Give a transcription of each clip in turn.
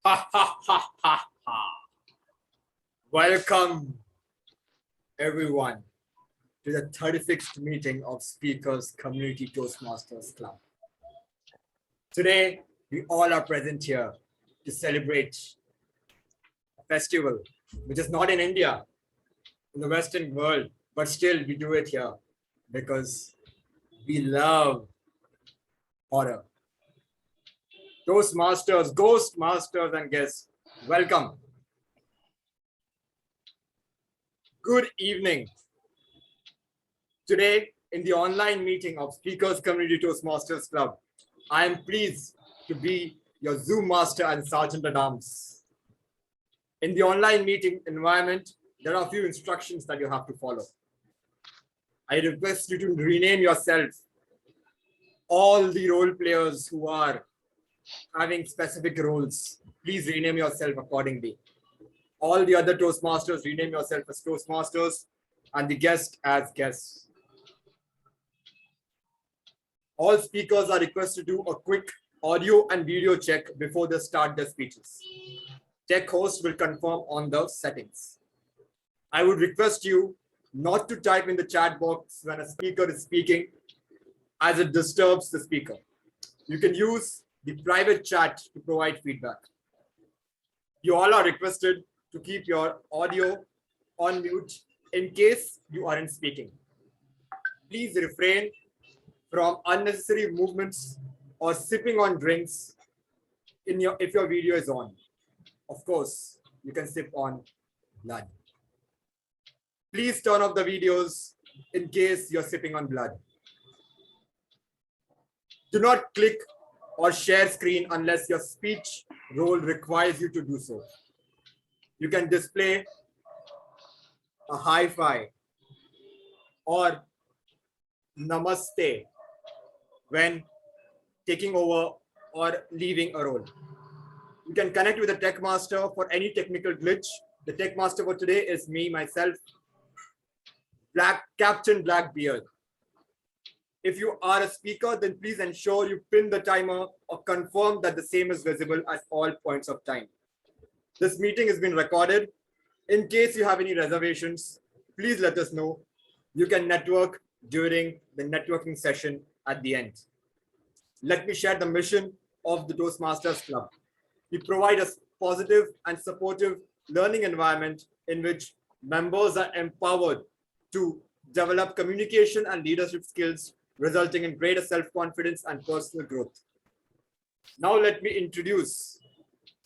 Ha ha ha ha ha. Welcome everyone to the 36th meeting of Speakers Community Toastmasters Club. Today, we all are present here to celebrate a festival which is not in India, in the Western world, but still we do it here because we love horror. Toastmasters, Ghostmasters, and guests, welcome. Good evening. Today, in the online meeting of Speakers Community Toastmasters Club, I am pleased to be your Zoom master and Sergeant at Arms. In the online meeting environment, there are a few instructions that you have to follow. I request you to rename yourself. All the role players who are having specific roles, please rename yourself accordingly. All the other Toastmasters, rename yourself as Toastmasters, and the guest as guests. All speakers are requested to do a quick audio and video check before they start their speeches. Tech host will confirm on the settings. I would request you not to type in the chat box when a speaker is speaking, as it disturbs the speaker. You can use the private chat to provide feedback. You all are requested to keep your audio on mute in case you aren't speaking. Please refrain from unnecessary movements or sipping on drinks if your video is on. Of course, you can sip on blood. Please turn off the videos in case you're sipping on blood. Do not click or share screen unless your speech role requires you to do so. You can display a hi-fi or namaste when taking over or leaving a role. You can connect with the tech master for any technical glitch. The tech master for today is me, myself, Captain Blackbeard. If you are a speaker, then please ensure you pin the timer or confirm that the same is visible at all points of time. This meeting has been recorded. In case you have any reservations, please let us know. You can network during the networking session at the end. Let me share the mission of the Toastmasters Club. We provide a positive and supportive learning environment in which members are empowered to develop communication and leadership skills, resulting in greater self-confidence and personal growth. Now let me introduce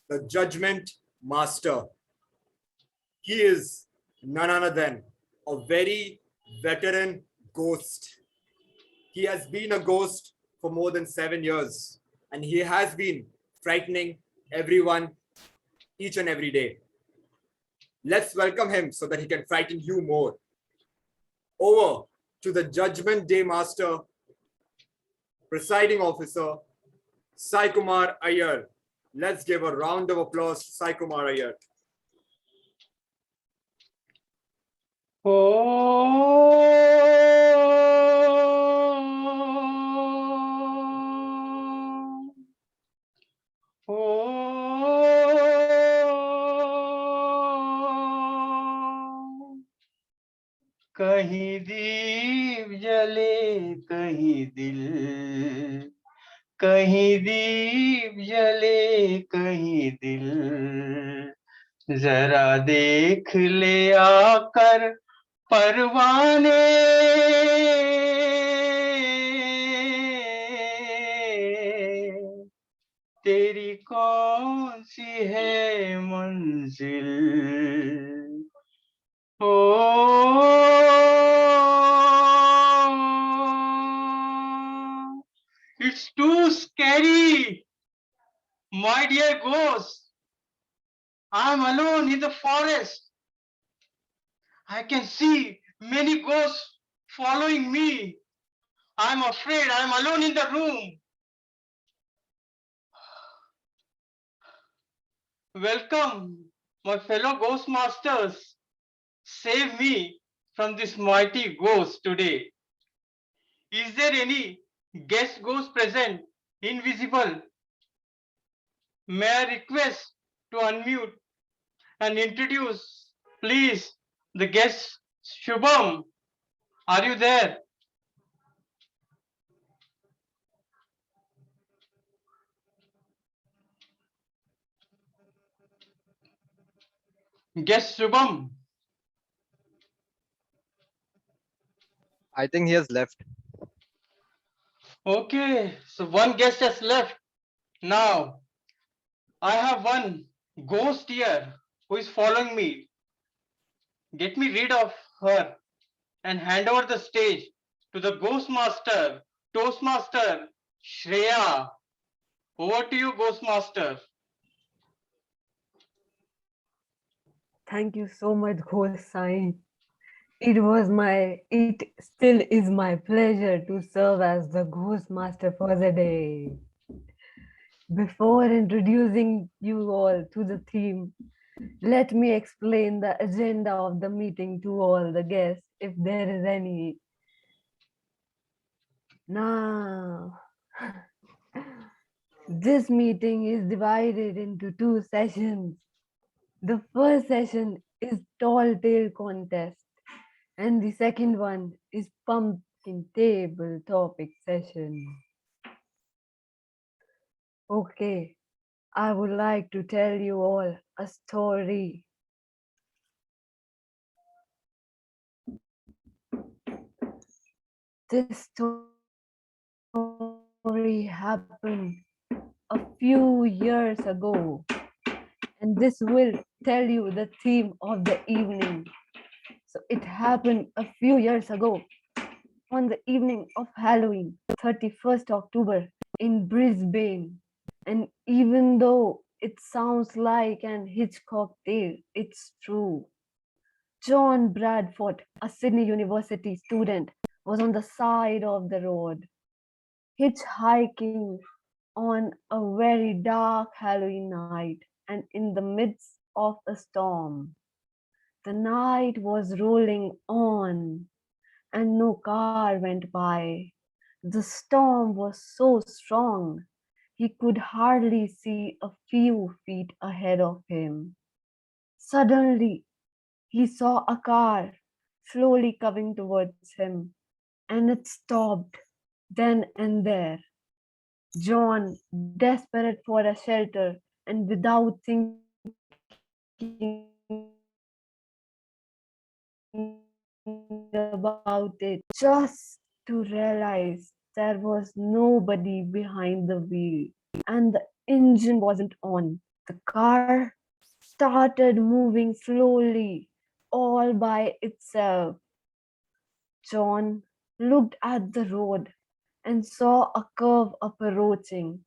the Judgment Master. He is none other than a very veteran ghost. He has been a ghost for more than 7 years, and he has been frightening everyone each and every day. Let's welcome him so that he can frighten you more. Over to the Judgment Day Master, Presiding Officer, Sai Kumar Iyer. Let's give a round of applause to Sai Kumar Iyer. कहीं दीप जले कहीं दिल, कहीं दीप जले कहीं दिल, जरा देख ले आकर परवाने, तेरी कौन सी है मंजिल। It's too scary, my dear ghost. I'm alone in the forest. I can see many ghosts following me. I'm afraid I'm alone in the room. Welcome, my fellow Ghostmasters. Save me from this mighty ghost today. Is there any guest ghost present, invisible? May I request to unmute and introduce, please, the guest Shubham. Are you there? Guest Shubham. I think he has left. Okay, so one guest has left. Now, I have one ghost here who is following me. Get me rid of her and hand over the stage to the Ghostmaster, Toastmaster, Shreya. Over to you, Ghostmaster. Thank you so much, Ghost Sai. It still is my pleasure to serve as the Ghost Master for the day. Before introducing you all to the theme, let me explain the agenda of the meeting to all the guests, if there is any. Now, this meeting is divided into two sessions. The first session is tall tale contest, and the second one is pumpkin table topic session. Okay, I would like to tell you all a story. This story happened a few years ago, and this will tell you the theme of the evening. So it happened a few years ago on the evening of Halloween, 31st October in Brisbane. And even though it sounds like an Hitchcock tale, it's true. John Bradford, a Sydney University student, was on the side of the road, hitchhiking on a very dark Halloween night and in the midst of a storm. The night was rolling on and no car went by. The storm was so strong he could hardly see a few feet ahead of him. Suddenly, he saw a car slowly coming towards him, and it stopped then and there. John, desperate for a shelter and without thinking about it, just to realize there was nobody behind the wheel and the engine wasn't on. The car started moving slowly all by itself. John looked at the road and saw a curve approaching.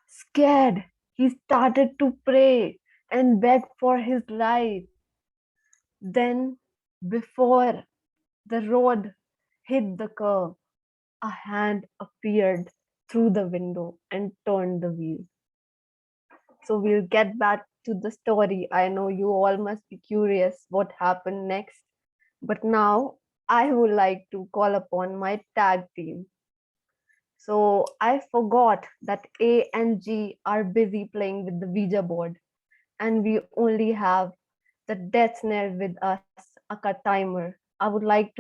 Scared, he started to pray and beg for his life. Then, before the road hit the curve, a hand appeared through the window and turned the wheel. So we'll get back to the story. I know you all must be curious what happened next. But now I would like to call upon my tag team. So I forgot that A and G are busy playing with the Ouija board, and we only have the death knell with us, a timer. I would like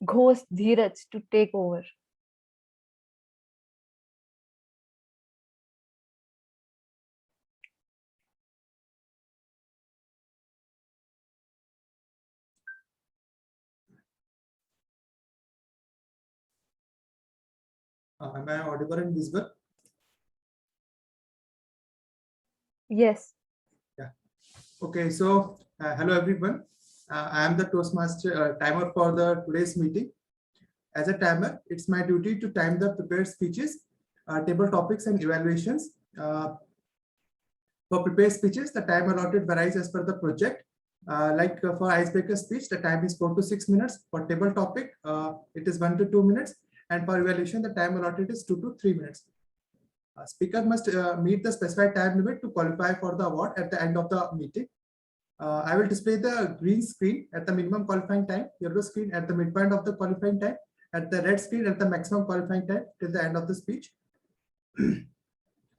Ghost Dheeraj to take over. Am I audible and visible? Yes. Yeah. Okay. So hello everyone. I am the Toastmaster timer for the today's meeting. As a timer, it's my duty to time the prepared speeches, table topics, and evaluations. For prepared speeches, the time allotted varies as per the project. For icebreaker speech, the time is 4 to 6 minutes. For table topic, it is 1 to 2 minutes. And for evaluation, the time allotted is 2 to 3 minutes. Speaker must meet the specified time limit to qualify for the award at the end of the meeting. I will display the green screen at the minimum qualifying time, yellow screen at the midpoint of the qualifying time, at the red screen at the maximum qualifying time till the end of the speech.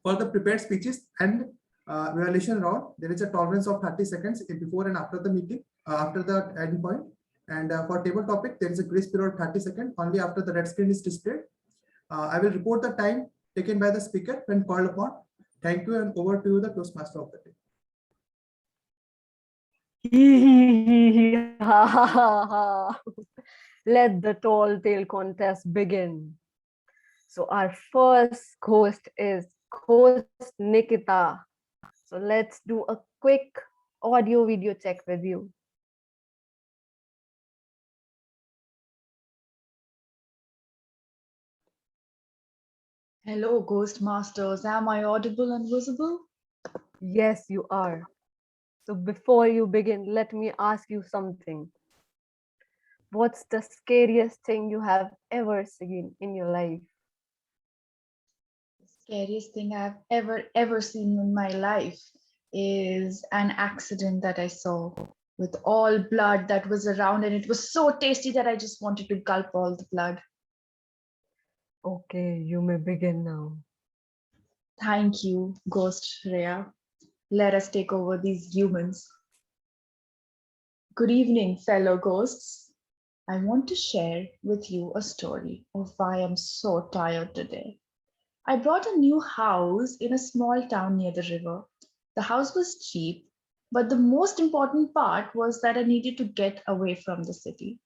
For the prepared speeches and evaluation round, there is a tolerance of 30 seconds before and after the meeting, after the end point. And for table topic, there is a grace period of 30 seconds only after the red screen is displayed. I will report the time taken by the speaker when called upon. Thank you, and over to you, the Toastmaster of the day. Let the tall tale contest begin. So our first host is host Nikita. So let's do a quick audio video check with you. Hello, Ghostmasters. Am I audible and visible? Yes, you are. So before you begin, let me ask you something. What's the scariest thing you have ever seen in your life? The scariest thing I've ever seen in my life is an accident that I saw with all blood that was around, and it was so tasty that I just wanted to gulp all the blood. Okay, you may begin now. Thank you, Ghost Rhea. Let us take over these humans. Good evening, fellow ghosts. I want to share with you a story of why I'm so tired today. I bought a new house in a small town near the river. The house was cheap, but the most important part was that I needed to get away from the city.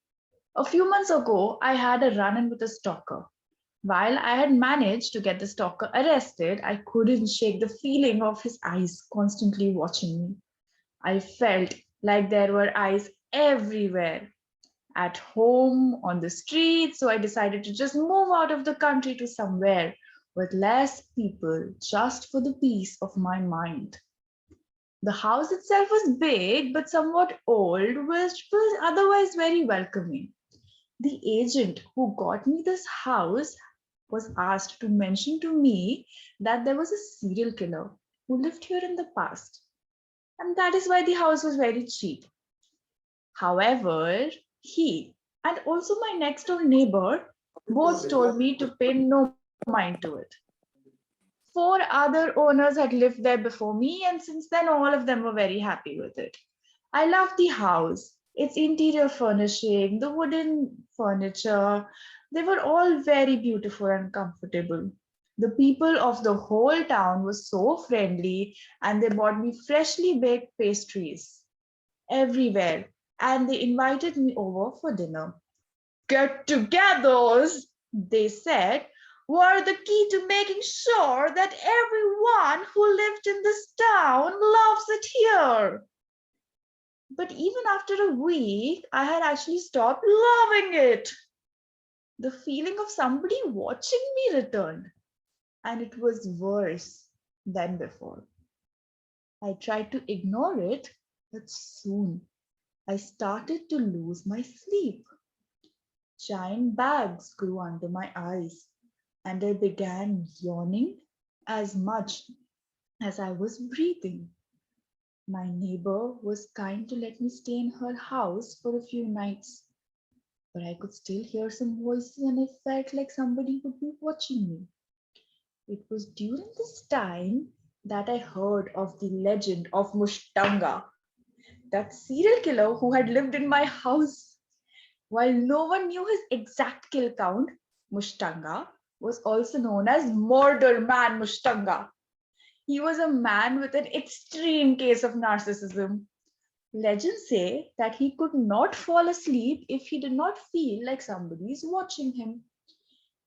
A few months ago, I had a run-in with a stalker. While I had managed to get the stalker arrested, I couldn't shake the feeling of his eyes constantly watching me. I felt like there were eyes everywhere, at home, on the street, so I decided to just move out of the country to somewhere with less people, just for the peace of my mind. The house itself was big but somewhat old, which was otherwise very welcoming. The agent who got me this house was asked to mention to me that there was a serial killer who lived here in the past, and that is why the house was very cheap. However, he and also my next door neighbor both told me to pay no mind to it. 4 other owners had lived there before me, and since then, all of them were very happy with it. I love the house, its interior furnishing, the wooden furniture. They were all very beautiful and comfortable. The people of the whole town were so friendly, and they bought me freshly baked pastries everywhere, and they invited me over for dinner. Get-togethers, they said, were the key to making sure that everyone who lived in this town loves it here. But even after a week, I had actually stopped loving it. The feeling of somebody watching me returned, and it was worse than before. I tried to ignore it, but soon I started to lose my sleep. Giant bags grew under my eyes, and I began yawning as much as I was breathing. My neighbor was kind to let me stay in her house for a few nights, but I could still hear some voices and I felt like somebody would be watching me. It was during this time that I heard of the legend of Mushtanga, that serial killer who had lived in my house. While no one knew his exact kill count, Mushtanga was also known as Murder Man Mushtanga. He was a man with an extreme case of narcissism. Legends say that he could not fall asleep if he did not feel like somebody is watching him.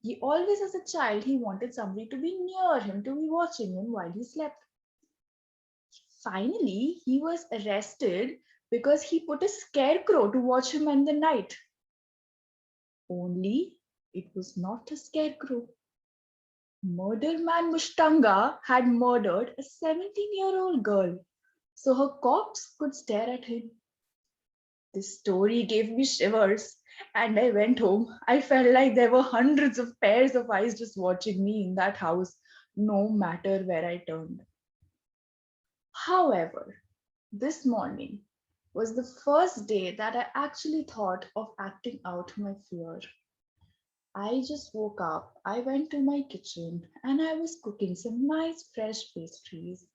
He always, as a child, he wanted somebody to be near him, to be watching him while he slept. Finally, he was arrested because he put a scarecrow to watch him in the night. Only it was not a scarecrow. Murder Man Mushtanga had murdered a 17-year-old girl, so her corpse could stare at him. This story gave me shivers, and I went home. I felt like there were hundreds of pairs of eyes just watching me in that house, no matter where I turned. However, this morning was the first day that I actually thought of acting out my fear. I just woke up. I went to my kitchen and I was cooking some nice fresh pastries.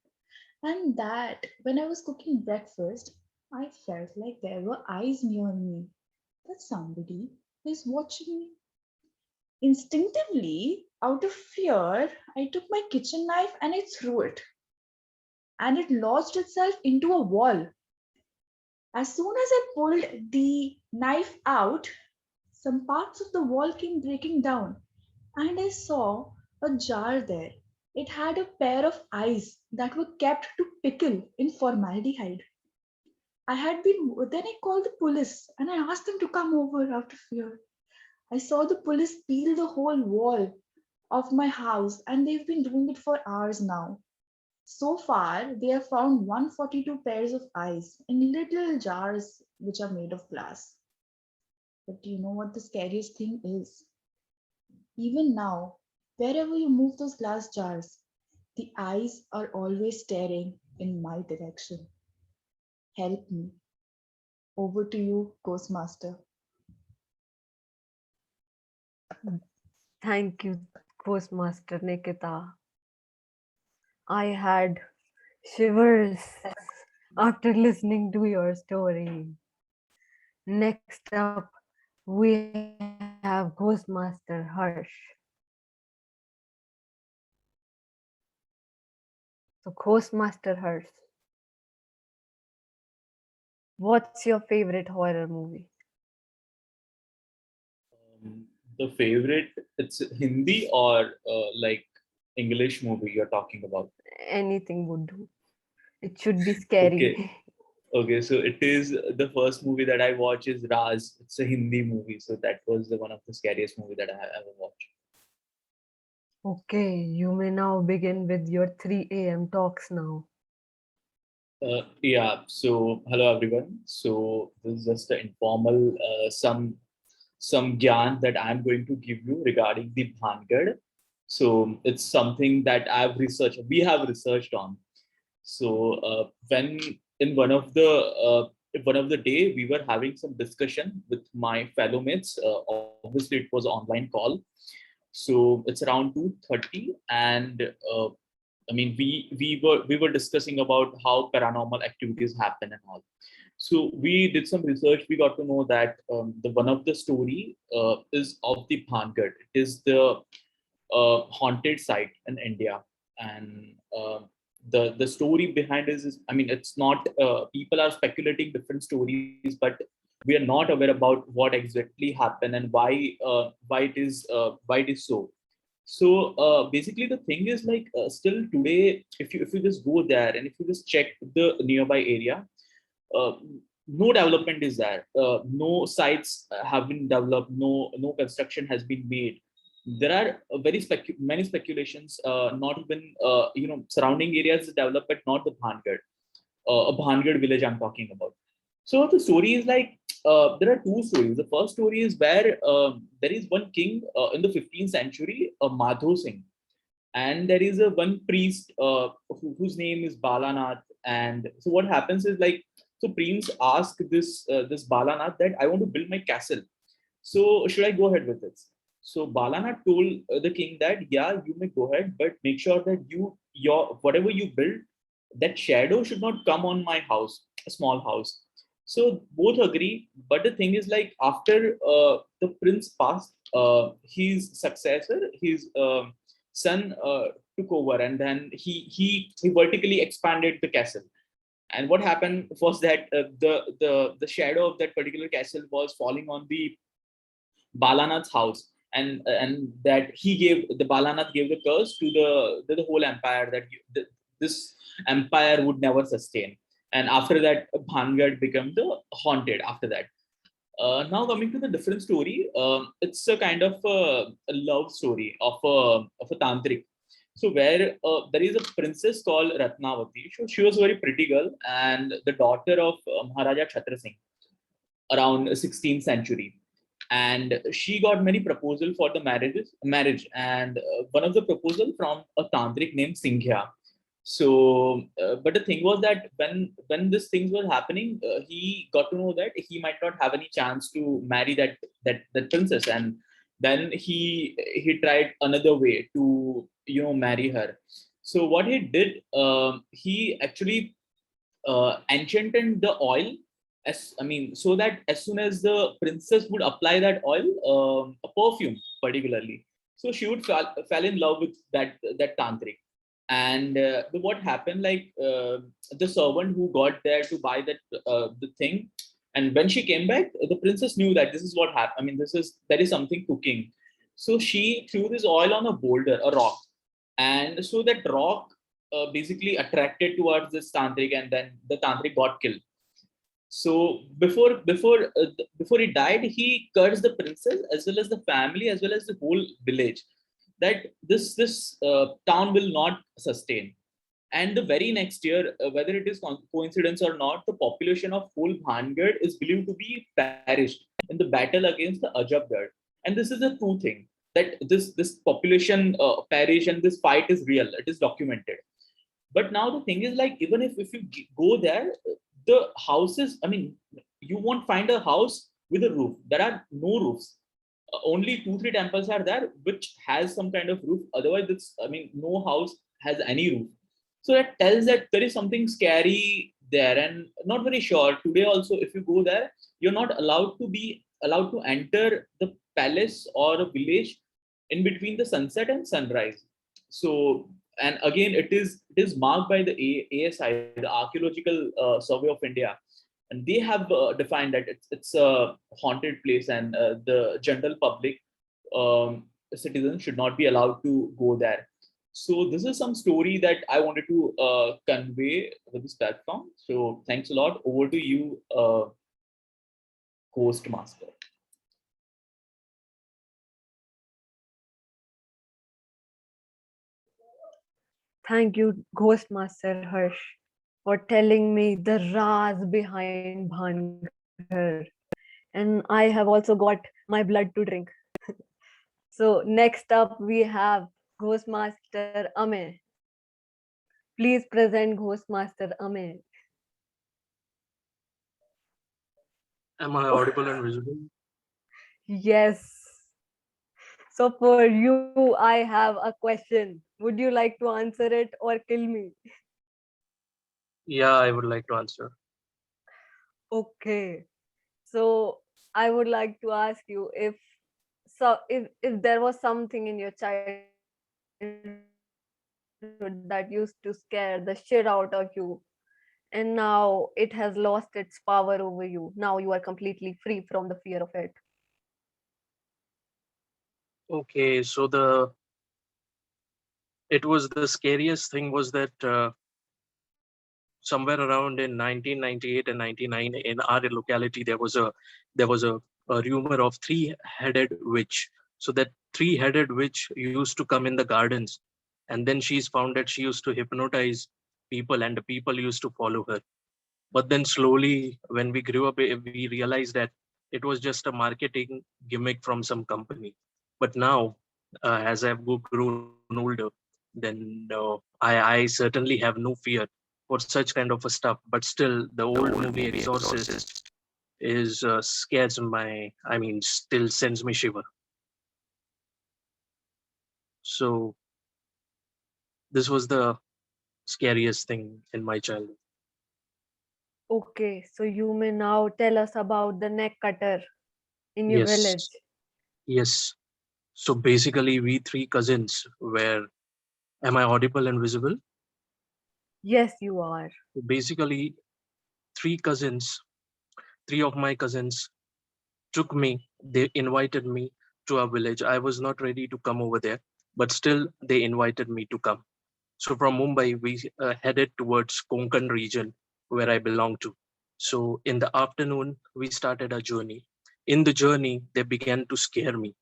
And that when I was cooking breakfast, I felt like there were eyes near me, that somebody is watching me. Instinctively, out of fear, I took my kitchen knife and I threw it, and it lodged itself into a wall. As soon as I pulled the knife out, some parts of the wall came breaking down, and I saw a jar there. It had a pair of eyes that were kept to pickle in formaldehyde. Then I called the police and I asked them to come over out of fear. I saw the police peel the whole wall of my house and they've been doing it for hours now. So far, they have found 142 pairs of eyes in little jars which are made of glass. But do you know what the scariest thing is? Even now, wherever you move those glass jars, the eyes are always staring in my direction. Help me. Over to you, Ghostmaster. Thank you, Ghostmaster Nikita. I had shivers after listening to your story. Next up, we have Ghostmaster Harsh. So, Ghostmaster Harsh, what's your favorite horror movie? The favorite, it's Hindi or like English movie you're talking about? Anything would do. It should be scary. Okay. Okay, so it is the first movie that I watch is Raz. It's a Hindi movie, so that was one of the scariest movie that I have ever watched. Okay, you may now begin with your 3 a.m. talks now. Yeah. So hello everyone. So this is just an informal some gyan that I'm going to give you regarding the Bhangad. So it's something that we have researched on. So when in one of the day we were having some discussion with my fellow mates. Obviously, it was an online call. So it's around 2:30, and I mean we were discussing about how paranormal activities happen and all. So we did some research. We got to know that the one of the story is of the Bhangad. It is the haunted site in India, and the story behind is I mean it's not people are speculating different stories, but we are not aware about what exactly happened and why it is so. So basically, the thing is like still today, if you just go there and if you just check the nearby area, uh, no development is there. No sites have been developed. No construction has been made. There are many speculations. Not even surrounding areas is developed, but not the Bhangad, a Bhangad village I'm talking about. So the story is like there are two stories. The first story is where there is one king in the 15th century, Madho Singh, and there is a one priest whose name is Balanath. And so what happens is like so prince ask this Balanath that I want to build my castle. So should I go ahead with this? So Balanath told the king that yeah, you may go ahead, but make sure that your whatever you build, that shadow should not come on my house, a small house. So both agree, but the thing is like after the prince passed, his successor, his son took over, and then he vertically expanded the castle. And what happened was that the shadow of that particular castle was falling on the Balanath's house, and that he gave the Balanath gave the curse to the whole empire that this empire would never sustain. And after that, Bhangad became the haunted. After that, now coming to the different story, it's a kind of a love story of a tantric. So where there is a princess called Ratnavati. She was a very pretty girl and the daughter of Maharaja Chhatra Singh around 16th century, and she got many proposal for the marriage, and one of the proposal from a tantric named Singhya. So but the thing was that when this things were happening, he got to know that he might not have any chance to marry that princess. And Then he tried another way to marry her. So what he did, he actually enchanted the oil, so that as soon as the princess would apply that oil, a perfume particularly, so she would fell in love with that tantric. And what happened, like, the servant who got there to buy the thing, and when she came back, the princess knew that this is what happened. There is something cooking. So she threw this oil on a boulder, a rock, and so that rock basically attracted towards this tantric, and then the tantric got killed. So before he died, he cursed the princess as well as the family as well as the whole village, that this town will not sustain. And the very next year, whether it is coincidence or not, the population of whole Bhangad is believed to be perished in the battle against the Ajabgarh. And this is a true thing, that this population perish, and this fight is real. It is documented. But now the thing is, like, even if you go there, the houses, you won't find a house with a roof. There are no roofs. Only 2-3 temples are there which has some kind of roof. Otherwise, no house has any roof. So that tells that there is something scary there, and not very sure. Today also, if you go there, you're not allowed to enter the palace or a village in between the sunset and sunrise. So, and again, it is marked by the ASI, the Archaeological Survey of India, and they have defined that it's a haunted place, and the general public, citizens should not be allowed to go there. So this is some story that I wanted to convey with this platform. So thanks a lot. Over to you, Ghostmaster. Thank you, Ghostmaster Harsh, for telling me the Raz behind Bhangar. And I have also got my blood to drink. So next up we have Ghostmaster Amey. Please present Ghostmaster Amey. Am I audible and visible? Yes. So for you, I have a question. Would you like to answer it or kill me? Yeah, I would like to answer. Okay. So I would like to ask you, if there was something in your childhood that used to scare the shit out of you, and now it has lost its power over you. Now you are completely free from the fear of it. Okay, so the scariest thing was that somewhere around in 1998 and 99 in our locality there was a rumor of three-headed witch. So that three-headed witch used to come in the gardens, and then she's found that she used to hypnotize people, and the people used to follow her. But then slowly, when we grew up, we realized that it was just a marketing gimmick from some company. But now, as I've grown older, then I certainly have no fear for such kind of a stuff. But still, the old movie Exorcist is scares my. I mean, still sends me shiver. So this was the scariest thing in my childhood. Okay, so you may now tell us about the neck cutter in your village. Yes, yes. So basically, we three cousins were. Am I audible and visible? Yes, you are. Basically, three cousins, three of my cousins took me, they invited me to a village. I was not ready to come over there, but still they invited me to come. So from Mumbai, we headed towards Konkan region where I belong to. So in the afternoon, we started a journey. In the journey, they began to scare me.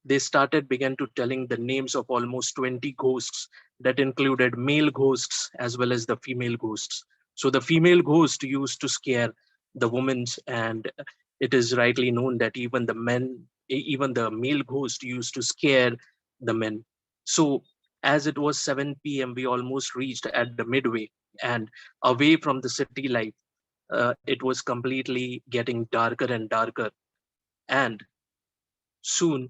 They began to telling the names of almost 20 ghosts that included male ghosts as well as the female ghosts. So the female ghost used to scare the women, and it is rightly known that even the men, even the male ghost used to scare the men. So as it was 7 p.m., we almost reached at the midway, and away from the city life, it was completely getting darker and darker. And soon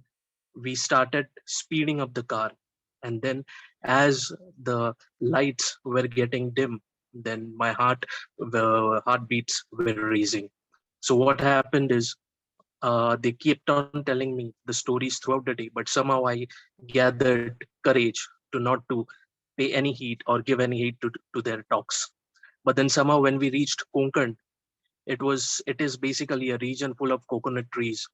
we started speeding up the car, and then as the lights were getting dim, then my the heartbeats were raising. So what happened is, they kept on telling me the stories throughout the day, but somehow I gathered courage to not to pay any heed or give any heed to their talks. But then somehow when we reached Konkan, it is basically a region full of coconut trees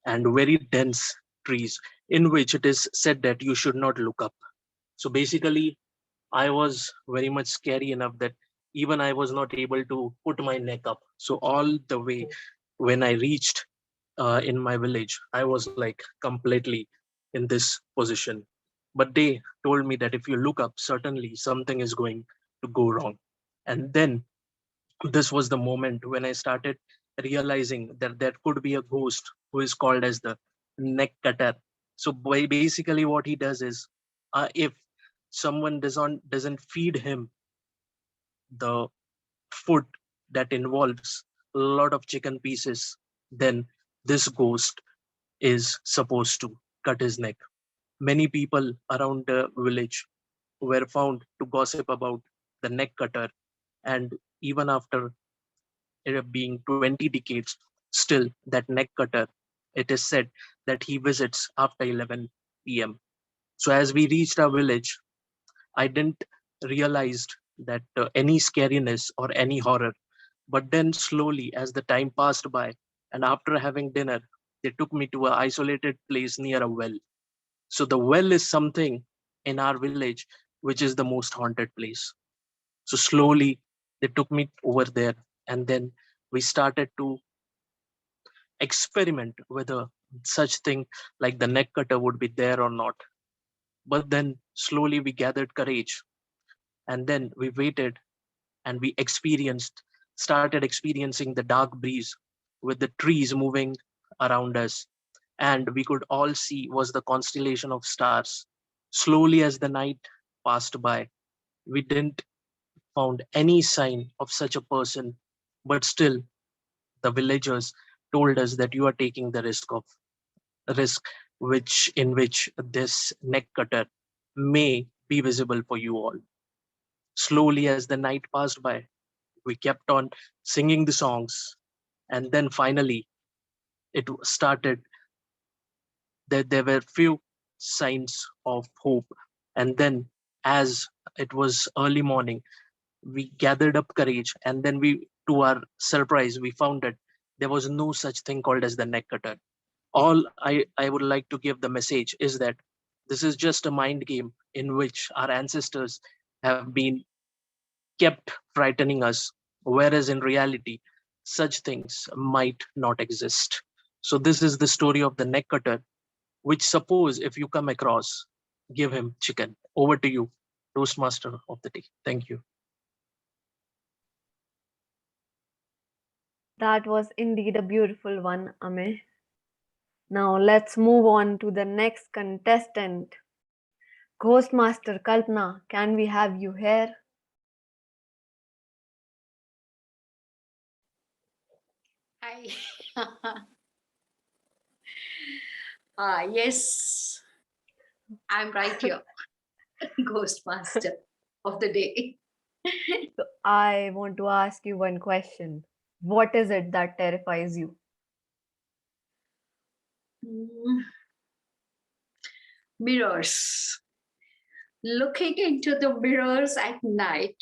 and very dense trees, in which it is said that you should not look up. So basically, I was very much scary enough that even I was not able to put my neck up. So all the way when I reached in my village, I was like completely in this position. But they told me that if you look up, certainly something is going to go wrong. And then this was the moment when I started realizing that there could be a ghost who is called as the neck cutter. So basically, what he does is, if someone doesn't feed him the food that involves a lot of chicken pieces, then this ghost is supposed to cut his neck. Many people around the village were found to gossip about the neck cutter, and even after it being 20 decades, still that neck cutter, it is said that he visits after 11 p.m. So as we reached our village, I didn't realized that any scariness or any horror. But then slowly, as the time passed by, and after having dinner, they took me to an isolated place near a well. So the well is something in our village which is the most haunted place. So slowly they took me over there, and then we started to experiment whether such thing like the neck cutter would be there or not. But then slowly we gathered courage, and then we waited, and we started experiencing the dark breeze with the trees moving around us, and we could all see was the constellation of stars. Slowly as the night passed by, we didn't found any sign of such a person, but still the villagers told us that you are taking the risk which in which this neck cutter may be visible for you all. Slowly as the night passed by, we kept on singing the songs, and then finally it started that there were few signs of hope. And then as it was early morning, we gathered up courage, and then we, to our surprise, we found that there was no such thing called as the neck cutter. All I would like to give the message is that this is just a mind game in which our ancestors have been kept frightening us, whereas in reality, such things might not exist. So this is the story of the neck cutter, which suppose if you come across, give him chicken. Over to you, Toastmaster of the day. Thank you. That was indeed a beautiful one, Amey. Now let's move on to the next contestant. Ghostmaster Kalpana, can we have you here? Hi. Yes, I'm right here, Ghostmaster of the day. So I want to ask you one question. What is it that terrifies you? Mirrors. Looking into the mirrors at night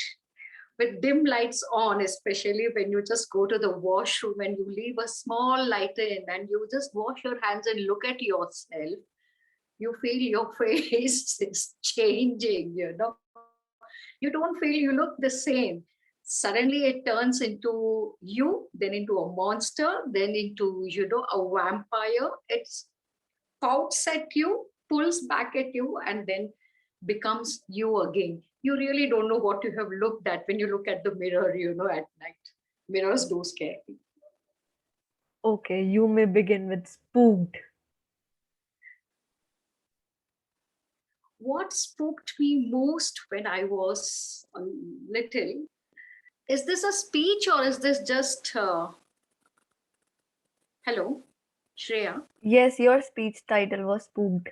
with dim lights on, especially when you just go to the washroom and you leave a small light in and you just wash your hands and look at yourself, you feel your face is changing, You don't feel you look the same. Suddenly it turns into you, then into a monster, then into, a vampire. It pouts at you, pulls back at you, and then becomes you again. You really don't know what you have looked at when you look at the mirror, at night. Mirrors do scare me. Okay, you may begin with spooked. What spooked me most when I was little, is this a speech or is this just, hello? Shreya. Yes, your speech title was spooked.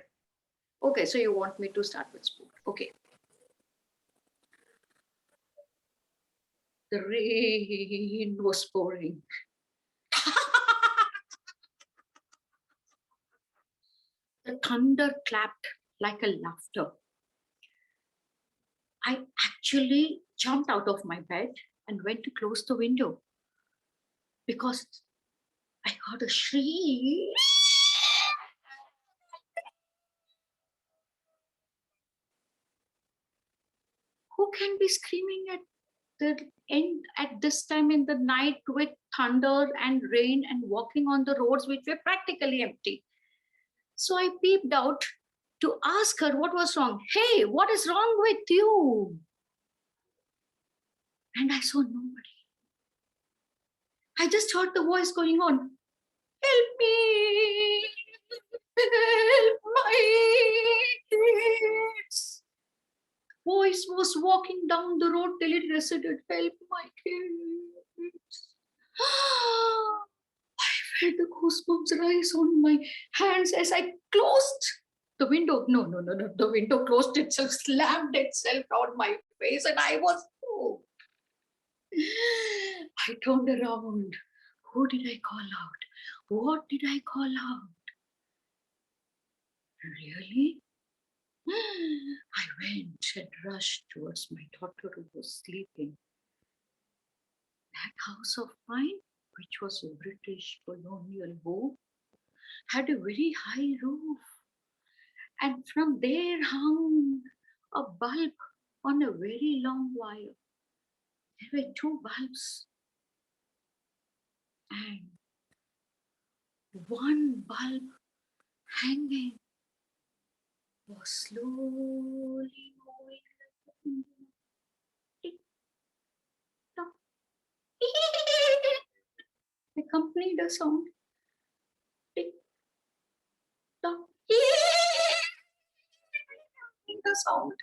Okay, so you want me to start with spook. Okay. The rain was pouring. The thunder clapped like a laughter. I actually jumped out of my bed and went to close the window because I heard a shriek. Who can be screaming at the end at this time in the night with thunder and rain and walking on the roads which were practically empty? So I peeped out to ask her what was wrong. Hey, what is wrong with you? And I saw nobody. I just heard the voice going on. Help me! Help my kids! Voice was walking down the road till it receded. Help my kids! I felt the goosebumps rise on my hands as I closed the window. No. The window closed itself, slammed itself on my face, and I was spooked. I turned around. Who did I call out? What did I call out? Really? I went and rushed towards my daughter who was sleeping. That house of mine, which was a British colonial home, had a very high roof. And from there hung a bulb on a very long wire. There were two bulbs. And one bulb hanging was slowly moving. Tick tock. Accompanied a sound. Tick tock. The sound.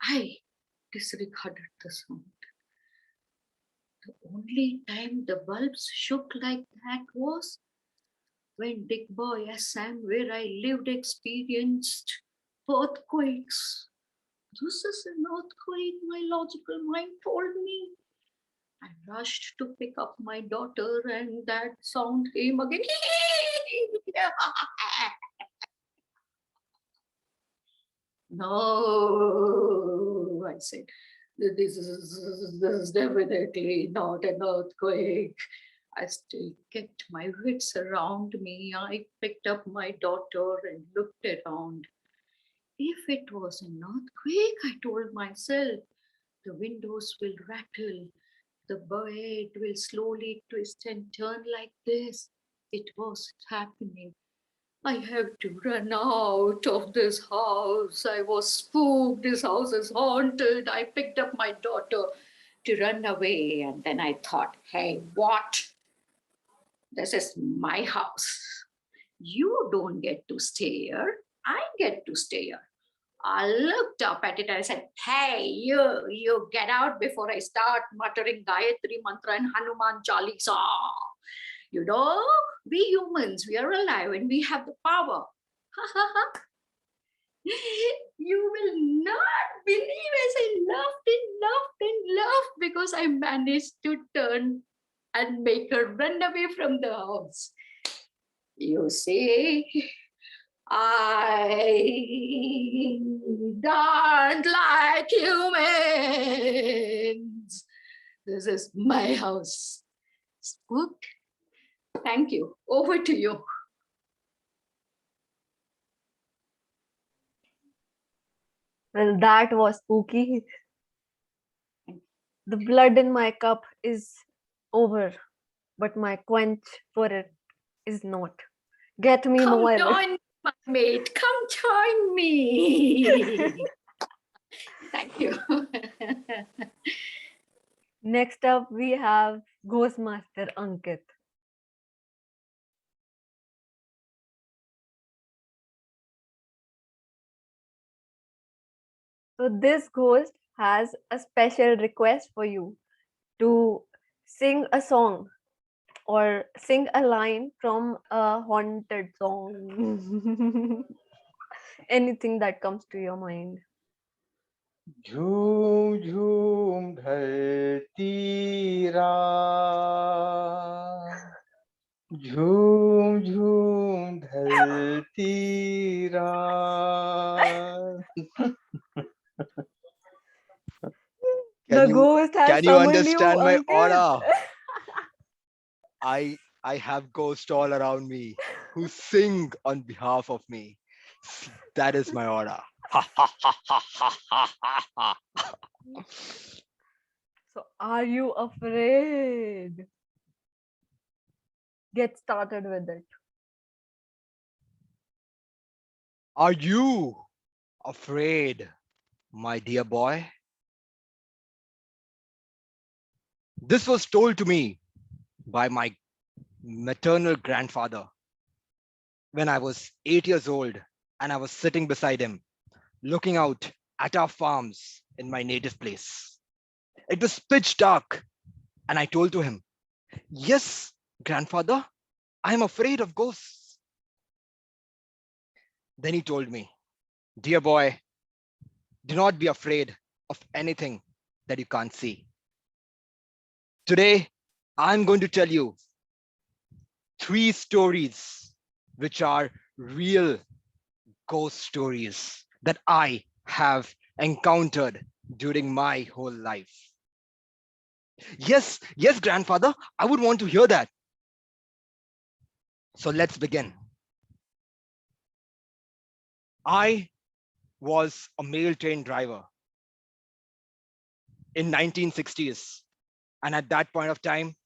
I disregarded the sound. The only time the bulbs shook like that was when Dick Boy, Assam, where I lived, experienced earthquakes. This is an earthquake, my logical mind told me. I rushed to pick up my daughter, and that sound came again. No, I said, this is definitely not an earthquake. I still kept my wits around me. I picked up my daughter and looked around. If it was an earthquake, I told myself, the windows will rattle, the bed will slowly twist and turn like this. It was happening. I have to run out of this house. I was spooked. This house is haunted. I picked up my daughter to run away. And then I thought, hey, what? This is my house. You don't get to stay here. I get to stay here. I looked up at it and I said, hey, you get out before I start muttering Gayatri Mantra and Hanuman Chalisa. You know, we humans, we are alive and we have the power. You will not believe as I laughed because I managed to turn and make her run away from the house. You see, I don't like humans. This is my house. Spooked? Thank you. Over to you. Well, that was spooky. The blood in my cup is over, but my quench for it is not. Get me Come more. join my mate. Come join me. Thank you. Next up, we have Ghostmaster Ankit. So this ghost has a special request for you to sing a song or sing a line from a haunted song. Anything that comes to your mind. झूम झूम ढलती रात, झूम झूम ढलती रात. The ghost has can you summoned you, understand my Ankit. aura? I have ghosts all around me who sing on behalf of me. That is my aura. So, are you afraid? Get started with it. Are you afraid, my dear boy? This was told to me by my maternal grandfather when I was 8 years old and I was sitting beside him, looking out at our farms in my native place. It was pitch dark, and I told to him, "Yes, grandfather, I'm afraid of ghosts." Then he told me, "Dear boy, do not be afraid of anything that you can't see. Today, I'm going to tell you 3 stories which are real ghost stories that I have encountered during my whole life." Yes, yes, grandfather, I would want to hear that. So let's begin. I was a mail train driver in 1960s. And at that point of time,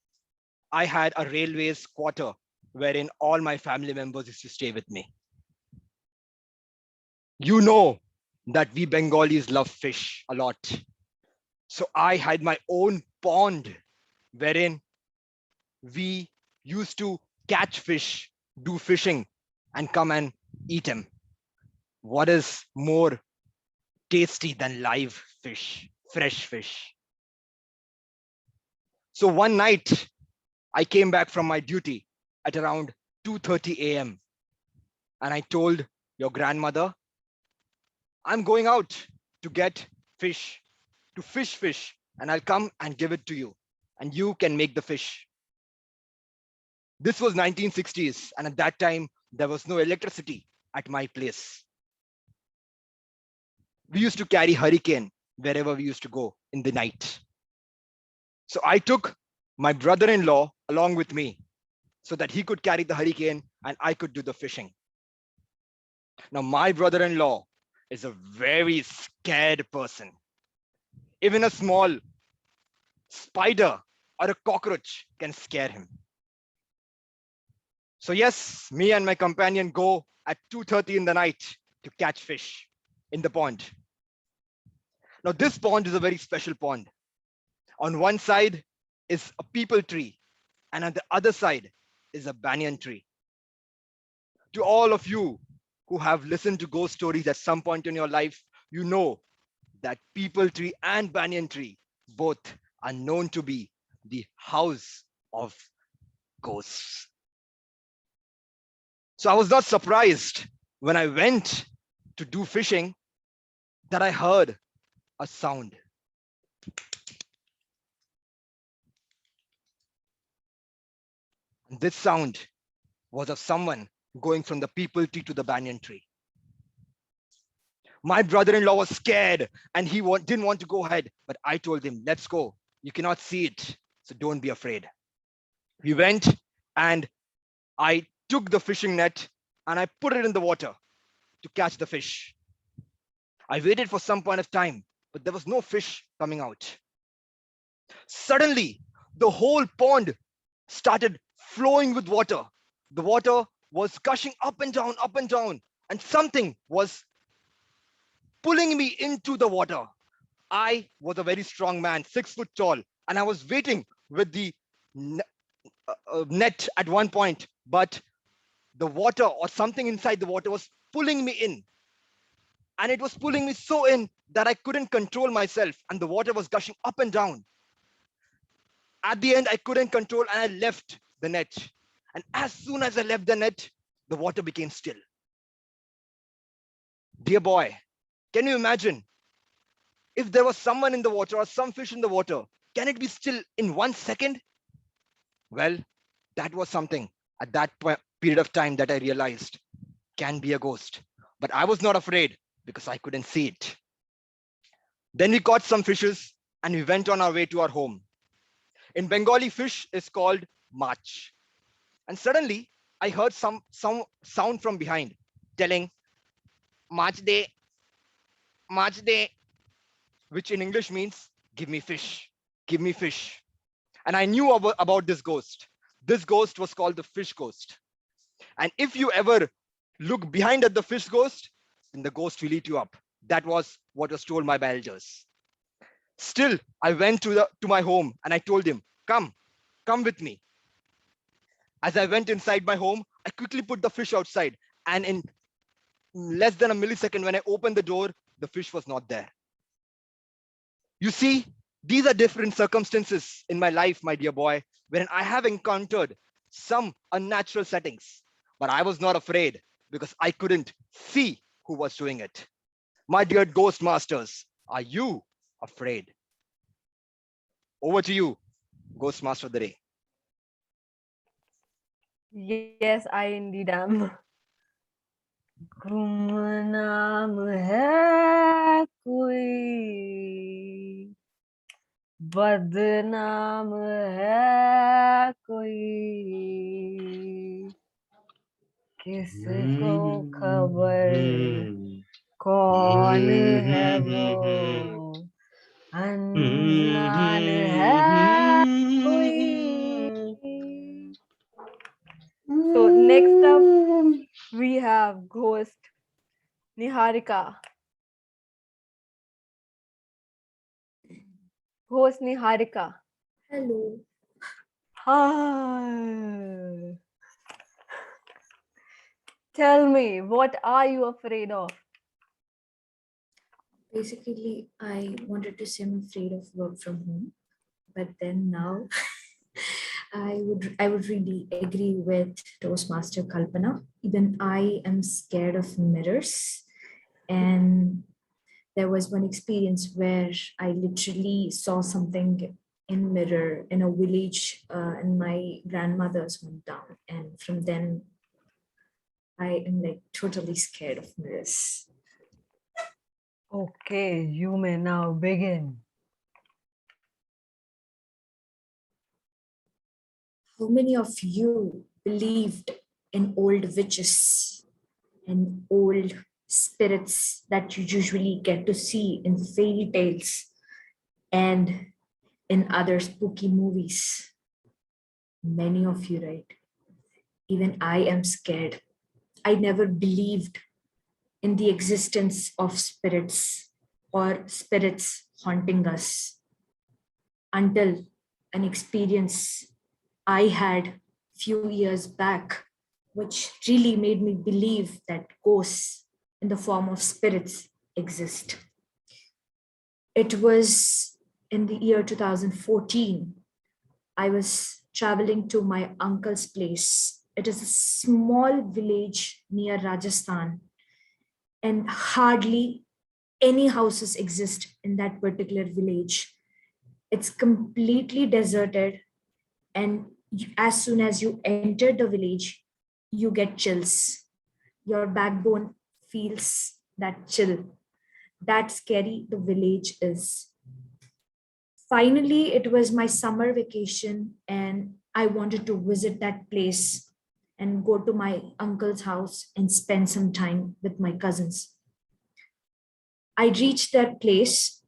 I had a railways quarter wherein all my family members used to stay with me. You know that we Bengalis love fish a lot. So I had my own pond wherein we used to catch fish, do fishing, and come and eat them. What is more tasty than live fish, fresh fish? So one night, I came back from my duty at around 2:30 a.m. and I told your grandmother, "I'm going out to get fish, to fish, and I'll come and give it to you, and you can make the fish." This was 1960s, and at that time, there was no electricity at my place. We used to carry hurricane wherever we used to go in the night. So I took my brother-in-law along with me so that he could carry the hurricane and I could do the fishing. Now, my brother-in-law is a very scared person. Even a small spider or a cockroach can scare him. So yes, me and my companion go at 2:30 in the night to catch fish in the pond. Now, this pond is a very special pond. On one side is a peepal tree, and on the other side is a banyan tree. To all of you who have listened to ghost stories at some point in your life, you know that peepal tree and banyan tree both are known to be the house of ghosts. So I was not surprised when I went to do fishing that I heard a sound. And this sound was of someone going from the peepal tree to the banyan tree. My brother-in-law was scared and he didn't want to go ahead, but I told him, "Let's go. You cannot see it, so don't be afraid." We went and I took the fishing net and I put it in the water to catch the fish. I waited for some point of time, but there was no fish coming out. Suddenly, the whole pond started flowing with water. The water was gushing up and down, and something was pulling me into the water. I was a very strong man, 6 foot tall, and I was waiting with the net at one point, but the water or something inside the water was pulling me in. And it was pulling me so in that I couldn't control myself, and the water was gushing up and down. At the end, I couldn't control and I left the net. And as soon as I left the net, the water became still. Dear boy, can you imagine if there was someone in the water or some fish in the water? Can it be still in 1 second? Well, that was something at that period of time that I realized can be a ghost. But I was not afraid because I couldn't see it. Then we caught some fishes and we went on our way to our home. In Bengali, fish is called mach. And suddenly I heard some sound from behind telling mach de, which in English means give me fish, give me fish. And I knew about this ghost. This ghost was called the fish ghost. And if you ever look behind at the fish ghost, then the ghost will eat you up. That was what was told by my elders. Still, I went to my home and I told him, come with me. As I went inside my home, I quickly put the fish outside. And in less than a millisecond, when I opened the door, the fish was not there. You see, these are different circumstances in my life, my dear boy, when I have encountered some unnatural settings, but I was not afraid because I couldn't see who was doing it. My dear Ghostmasters, are you afraid? Over to you, Ghostmaster of the day. Yes, I indeed am. गुमनाम है कोई, बदनाम है कोई, किसको खबर कौन है वो, अनजान है कोई. So next up we have Ghost Niharika. Ghost Niharika. Hello. Hi. Tell me, what are you afraid of? Basically, I wanted to say I'm afraid of work from home, but then now I would really agree with Toastmaster Kalpana. Even I am scared of mirrors, and there was one experience where I literally saw something in mirror in a village, and my grandmother's hometown, and from then I am like totally scared of mirrors. Okay, you may now begin. How many of you believed in old witches and old spirits that you usually get to see in fairy tales and in other spooky movies? Many of you, right? Even I am scared. I never believed in the existence of spirits or spirits haunting us until an experience I had few years back, which really made me believe that ghosts in the form of spirits exist. It was in the year 2014. I was traveling to my uncle's place. It is a small village near Rajasthan, and hardly any houses exist in that particular village. It's completely deserted, and as soon as you enter the village, you get chills. Your backbone feels that chill. That scary the village is. Finally, it was my summer vacation, and I wanted to visit that place and go to my uncle's house and spend some time with my cousins. I reached that place,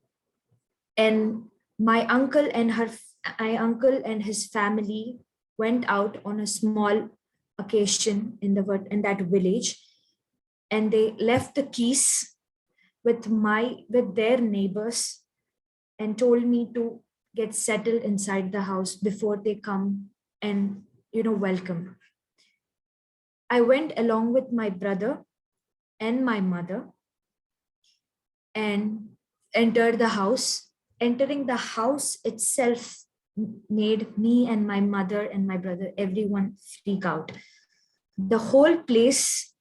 and my uncle and his family went out on a small occasion in that village, and they left the keys with their neighbors and told me to get settled inside the house before they come and welcome. I went along with my brother and my mother and entered the house. Entering the house itself made me and my mother and my brother, everyone freak out. The whole place,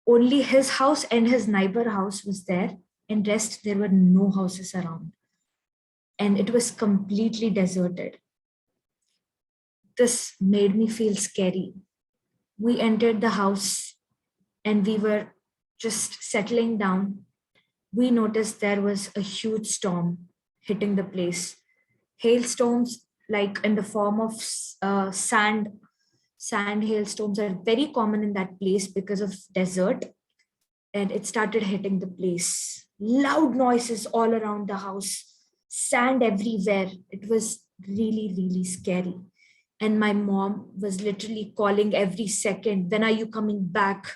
only his house and his neighbor house was there, and rest there were no houses around. And it was completely deserted. This made me feel scary. We entered the house and we were just settling down. We noticed there was a huge storm hitting the place. Hailstorms, like in the form of sand hailstorms, are very common in that place because of desert. And it started hitting the place. Loud noises all around the house, sand everywhere. It was really, really scary. And my mom was literally calling every second, when are you coming back?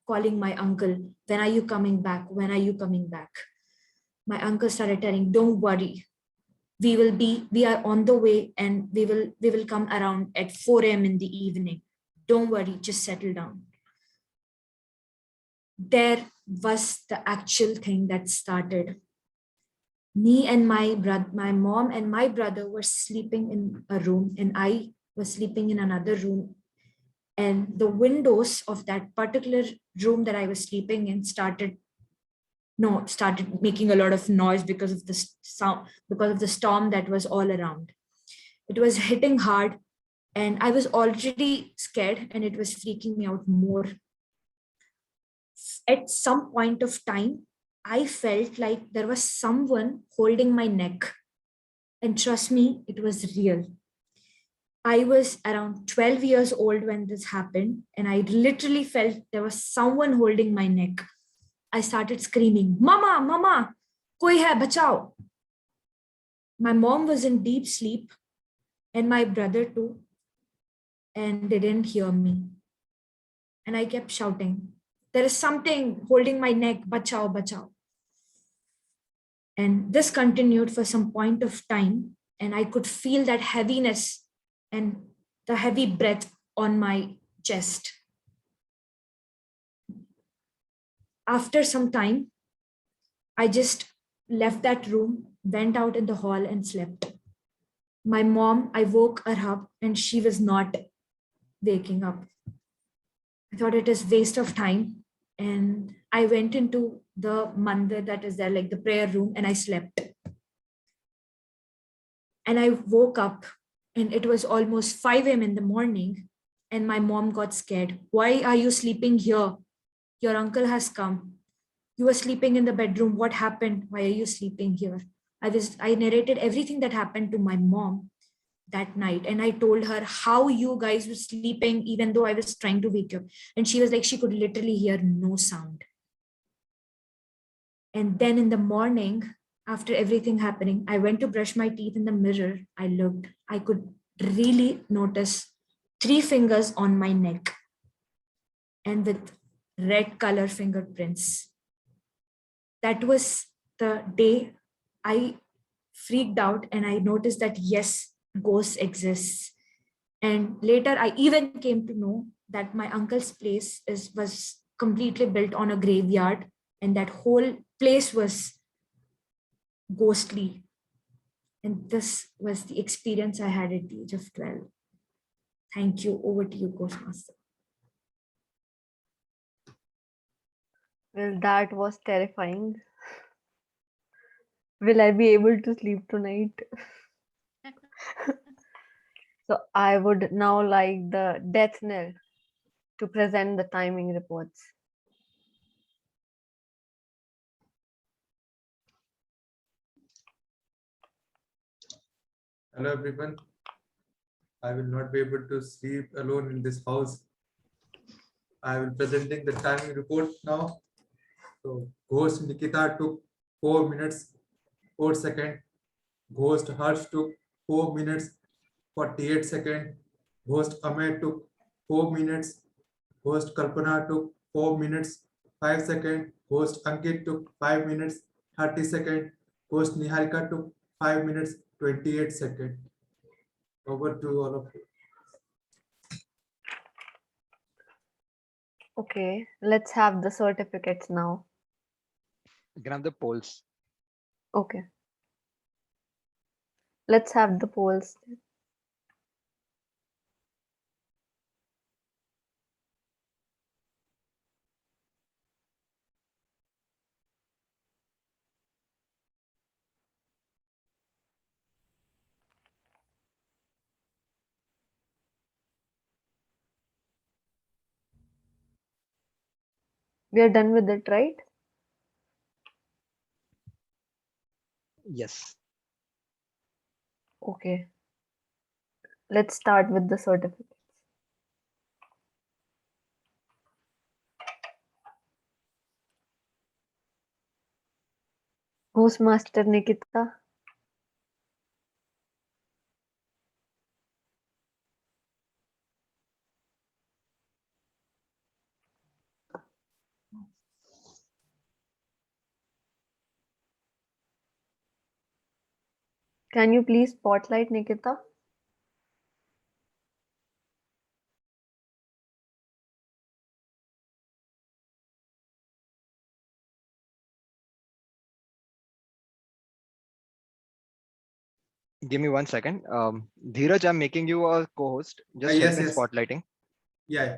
Calling my uncle, when are you coming back? When are you coming back? My uncle started telling, don't worry. We are on the way, and we will come around at 4 a.m. in the evening. Don't worry, just settle down. There was the actual thing that started. Me and my mom and my brother were sleeping in a room, and I was sleeping in another room. And the windows of that particular room that I was sleeping in started making a lot of noise because of the sound, because of the storm that was all around. It was hitting hard, and I was already scared, and it was freaking me out more. At some point of time, I felt like there was someone holding my neck. And trust me, it was real. I was around 12 years old when this happened, and I literally felt there was someone holding my neck. I started screaming, Mama, Mama, koi hai, bachao. My mom was in deep sleep, and my brother too, and they didn't hear me. And I kept shouting, there is something holding my neck, bachao, bachao. And this continued for some point of time, and I could feel that heaviness and the heavy breath on my chest. After some time, I just left that room, went out in the hall, and slept. My mom, I woke her up, and she was not waking up. I thought it is waste of time, and I went into the mandir that is there, like the prayer room, and I slept. And I woke up, and it was almost 5 a.m. in the morning, and my mom got scared. Why are you sleeping here? Your uncle has come. You were sleeping in the bedroom. What happened? Why are you sleeping here? I narrated everything that happened to my mom that night, and I told her how you guys were sleeping even though I was trying to wake you up. And she was like, she could literally hear no sound. And then in the morning, after everything happening, I went to brush my teeth in the mirror. I looked, I could really notice 3 fingers on my neck and with red color fingerprints. That was the day I freaked out, and I noticed that yes, ghosts exist. And later I even came to know that my uncle's place was completely built on a graveyard, and that whole place was ghostly. And this was the experience I had at the age of 12. Thank you. Over to you, Ghostmaster. Well, that was terrifying. Will I be able to sleep tonight? So I would now like the death knell to present the timing reports. Hello everyone. I will not be able to sleep alone in this house. I will presenting the timing report now. So Ghost Nikita took 4 minutes 4 seconds. Ghost Harsh took 4 minutes 48 seconds. Ghost Amay took 4 minutes. Ghost Kalpana took 4 minutes 5 seconds. Ghost Ankit took 5 minutes 30 seconds. Ghost Niharika took 5 minutes 28 seconds. Over to all of you. Okay, let's have the certificates now. You can have the polls. Okay. Let's have the polls. We are done with it, right? Yes. Okay. Let's start with the certificates. Ghostmaster Nikita. Can you please spotlight Nikita? Give me 1 second. Dheeraj, I'm making you a co-host. Just help Yes, me yes. spotlighting. Yeah.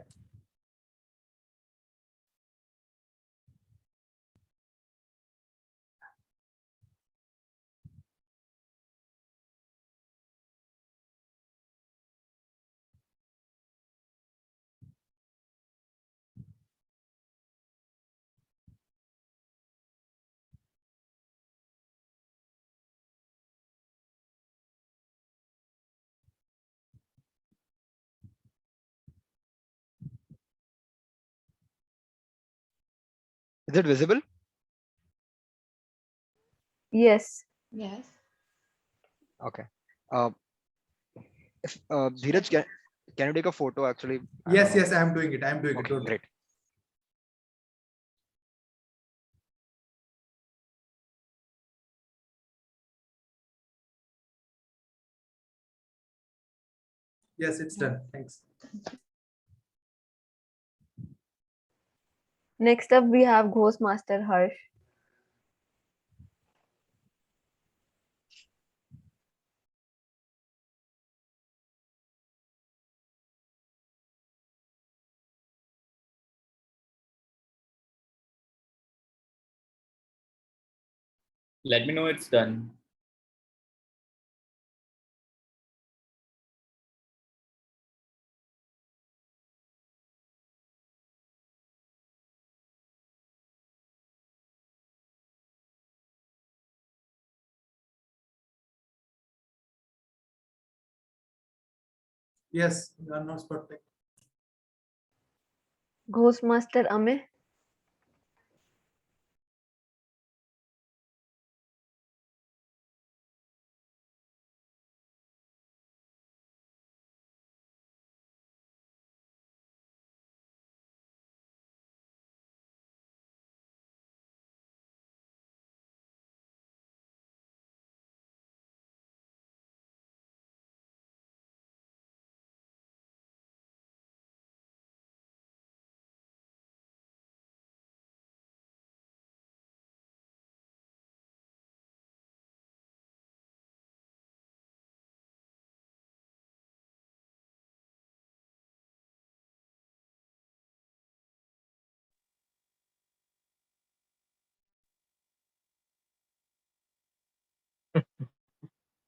Is it visible? Yes. Yes. Okay. Uh, if Dheeraj, can you take a photo actually? I don't Yes, know. yes, I'm doing it. I'm doing it. Okay, Don't worry. great. Yes, it's done. Thanks. Next up, we have Ghostmaster Harsh. Let me know it's done. Yes, you are not spotlight. Ghostmaster Amey.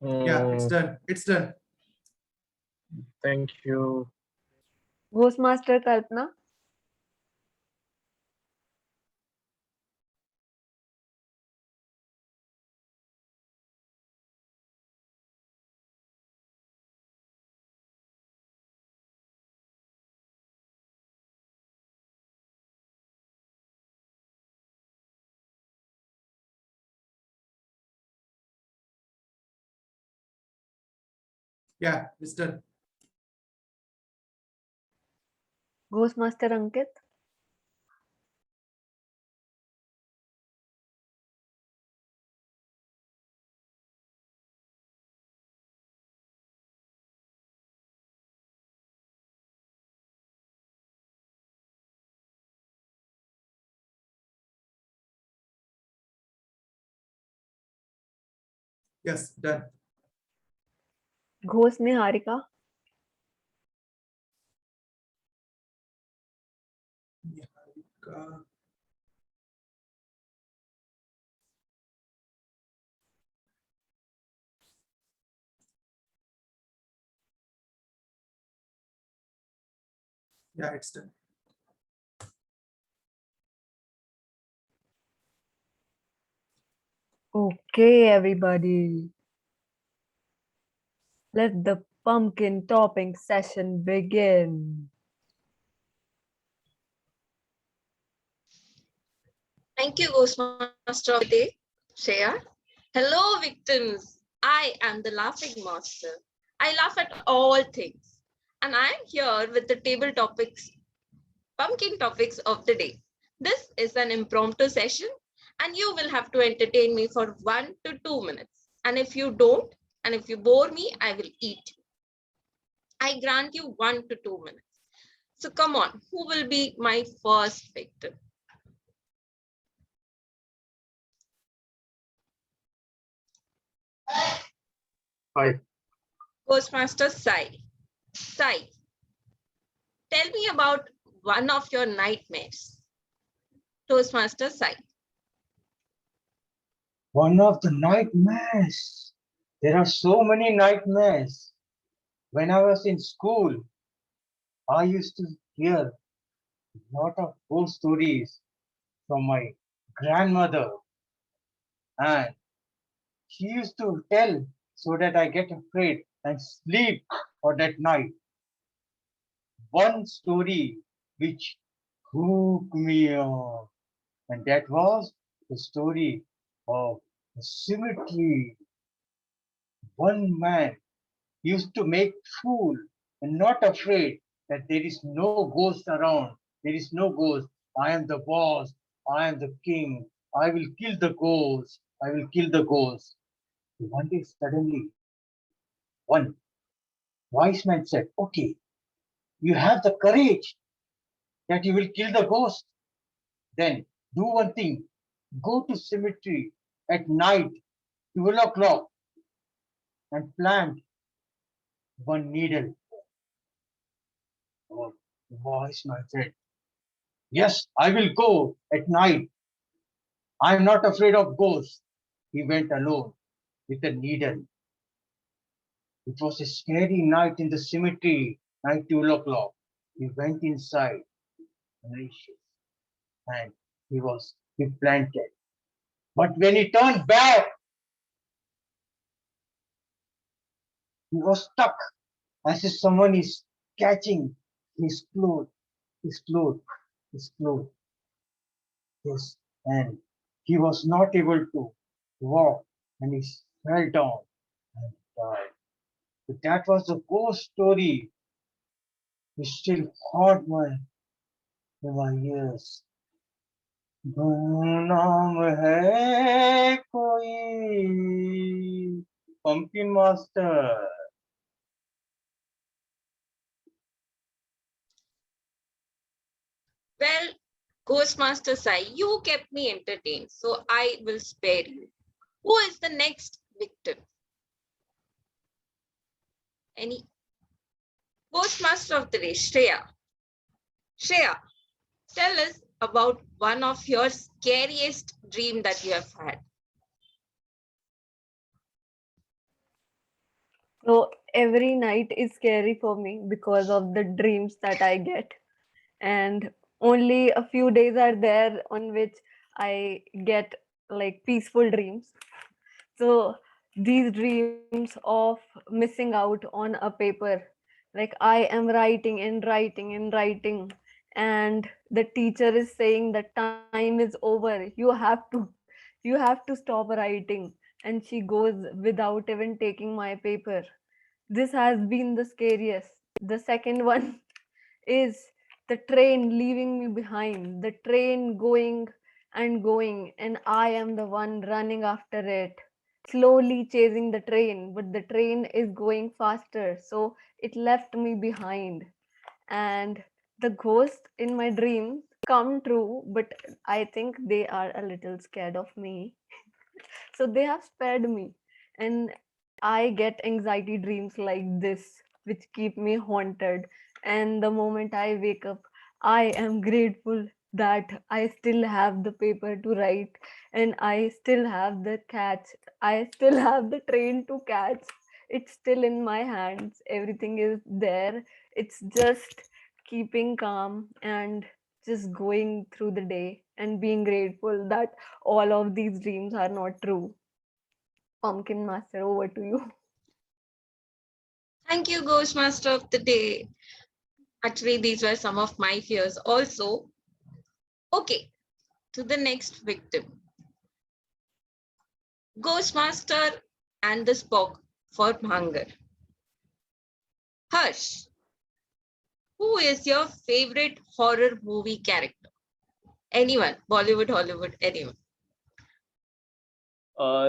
Yeah, it's done. It's done. Thank you. Ghostmaster Kalpana. Yeah, it's done. Ghostmaster Ankit. Yes, done. Ghost Niharika. Yeah, it's done. Okay, everybody. Let the pumpkin topping session begin. Thank you, Ghostmaster of the Day, Shreya. Hello, victims. I am the laughing master. I laugh at all things. And I am here with the table topics, pumpkin topics of the day. This is an impromptu session, and you will have to entertain me for 1 to 2 minutes. And if you don't, and if you bore me, I will eat you. I grant you 1 to 2 minutes. So come on, who will be my first victim? Hi. Ghostmaster Sai. Sai, tell me about one of your nightmares. Toastmaster Sai. One of the nightmares. There are so many nightmares. When I was in school, I used to hear a lot of ghost stories from my grandmother, and she used to tell so that I get afraid and sleep for that night. One story which hooked me up, and that was the story of the cemetery. One man used to make fool and not afraid that there is no ghost around. There is no ghost. I am the boss. I am the king. I will kill the ghost. I will kill the ghost. One day suddenly, one wise man said, okay, you have the courage that you will kill the ghost. Then do one thing. Go to cemetery at night, 12 o'clock, and plant one needle. Oh, the wise man said, yes, I will go at night. I am not afraid of ghosts. He went alone with a needle. It was a scary night in the cemetery, night 12 o'clock. He went inside, malicious, and he planted. But when he turned back, he was stuck as if someone is catching his clothes, his clothes, his clothes. Yes, and he was not able to walk, and he fell down and died. So that was the ghost story. It still haunt my ears. नाम है कोई Pumpkin Master. Well, Ghostmaster Sai, you kept me entertained, so I will spare you. Who is the next victim? Any Ghostmaster of the Day, Shreya. Shreya, tell us about one of your scariest dream that you have had. So every night is scary for me because of the dreams that I get. And only a few days are there on which I get like peaceful dreams. So these dreams of missing out on a paper, like I am writing and writing and writing, and the teacher is saying that time is over. You have to stop writing, and she goes without even taking my paper. This has been the scariest. The second one is the train leaving me behind, the train going and going, and I am the one running after it, slowly chasing the train, but the train is going faster, so it left me behind. And the ghosts in my dreams come true, but I think they are a little scared of me. So they have spared me. And I get anxiety dreams like this, which keep me haunted. And the moment I wake up, I am grateful that I still have the paper to write, and I still have the catch. I still have the train to catch. It's still in my hands. Everything is there. It's just keeping calm and just going through the day and being grateful that all of these dreams are not true. Pumpkin Master, over to you. Thank you, Ghostmaster of the Day. Actually, these were some of my fears also. Okay, to the next victim. Ghostmaster and the Spock for Bhangar. Harsh, who is your favorite horror movie character? Anyone, Bollywood, Hollywood, anyone.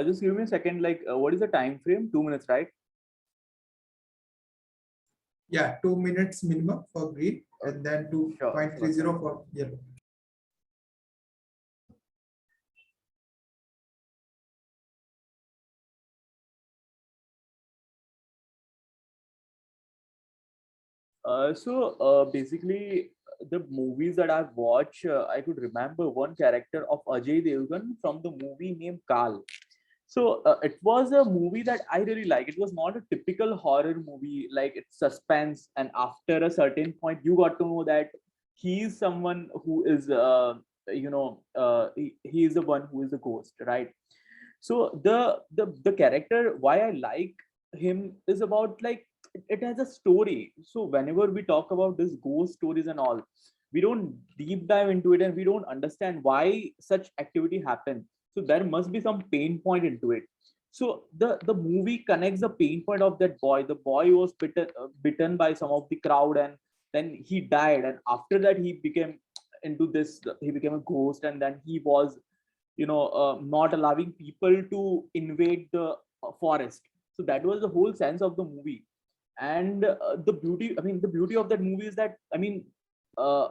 Just give me a second. Like, what is the time frame? 2 minutes, right? Yeah, 2 minutes minimum for green and then 2.30 for yellow. Basically, the movies that I've watched, I could remember one character of Ajay Devgan from the movie named Kal. So it was a movie that I really like. It was not a typical horror movie, like it's suspense, and after a certain point, you got to know that he is someone who is, he is the one who is a ghost, right? So the character, why I like him is about like it has a story. So whenever we talk about this ghost stories and all, we don't deep dive into it and we don't understand why such activity happens. So there must be some pain point into it. So the movie connects the pain point of that boy. The boy was bitten by some of the crowd, and then he died, and after that he became into this, he became a ghost, and then he was not allowing people to invade the forest. So that was the whole sense of the movie. And the beauty of that movie is that uh,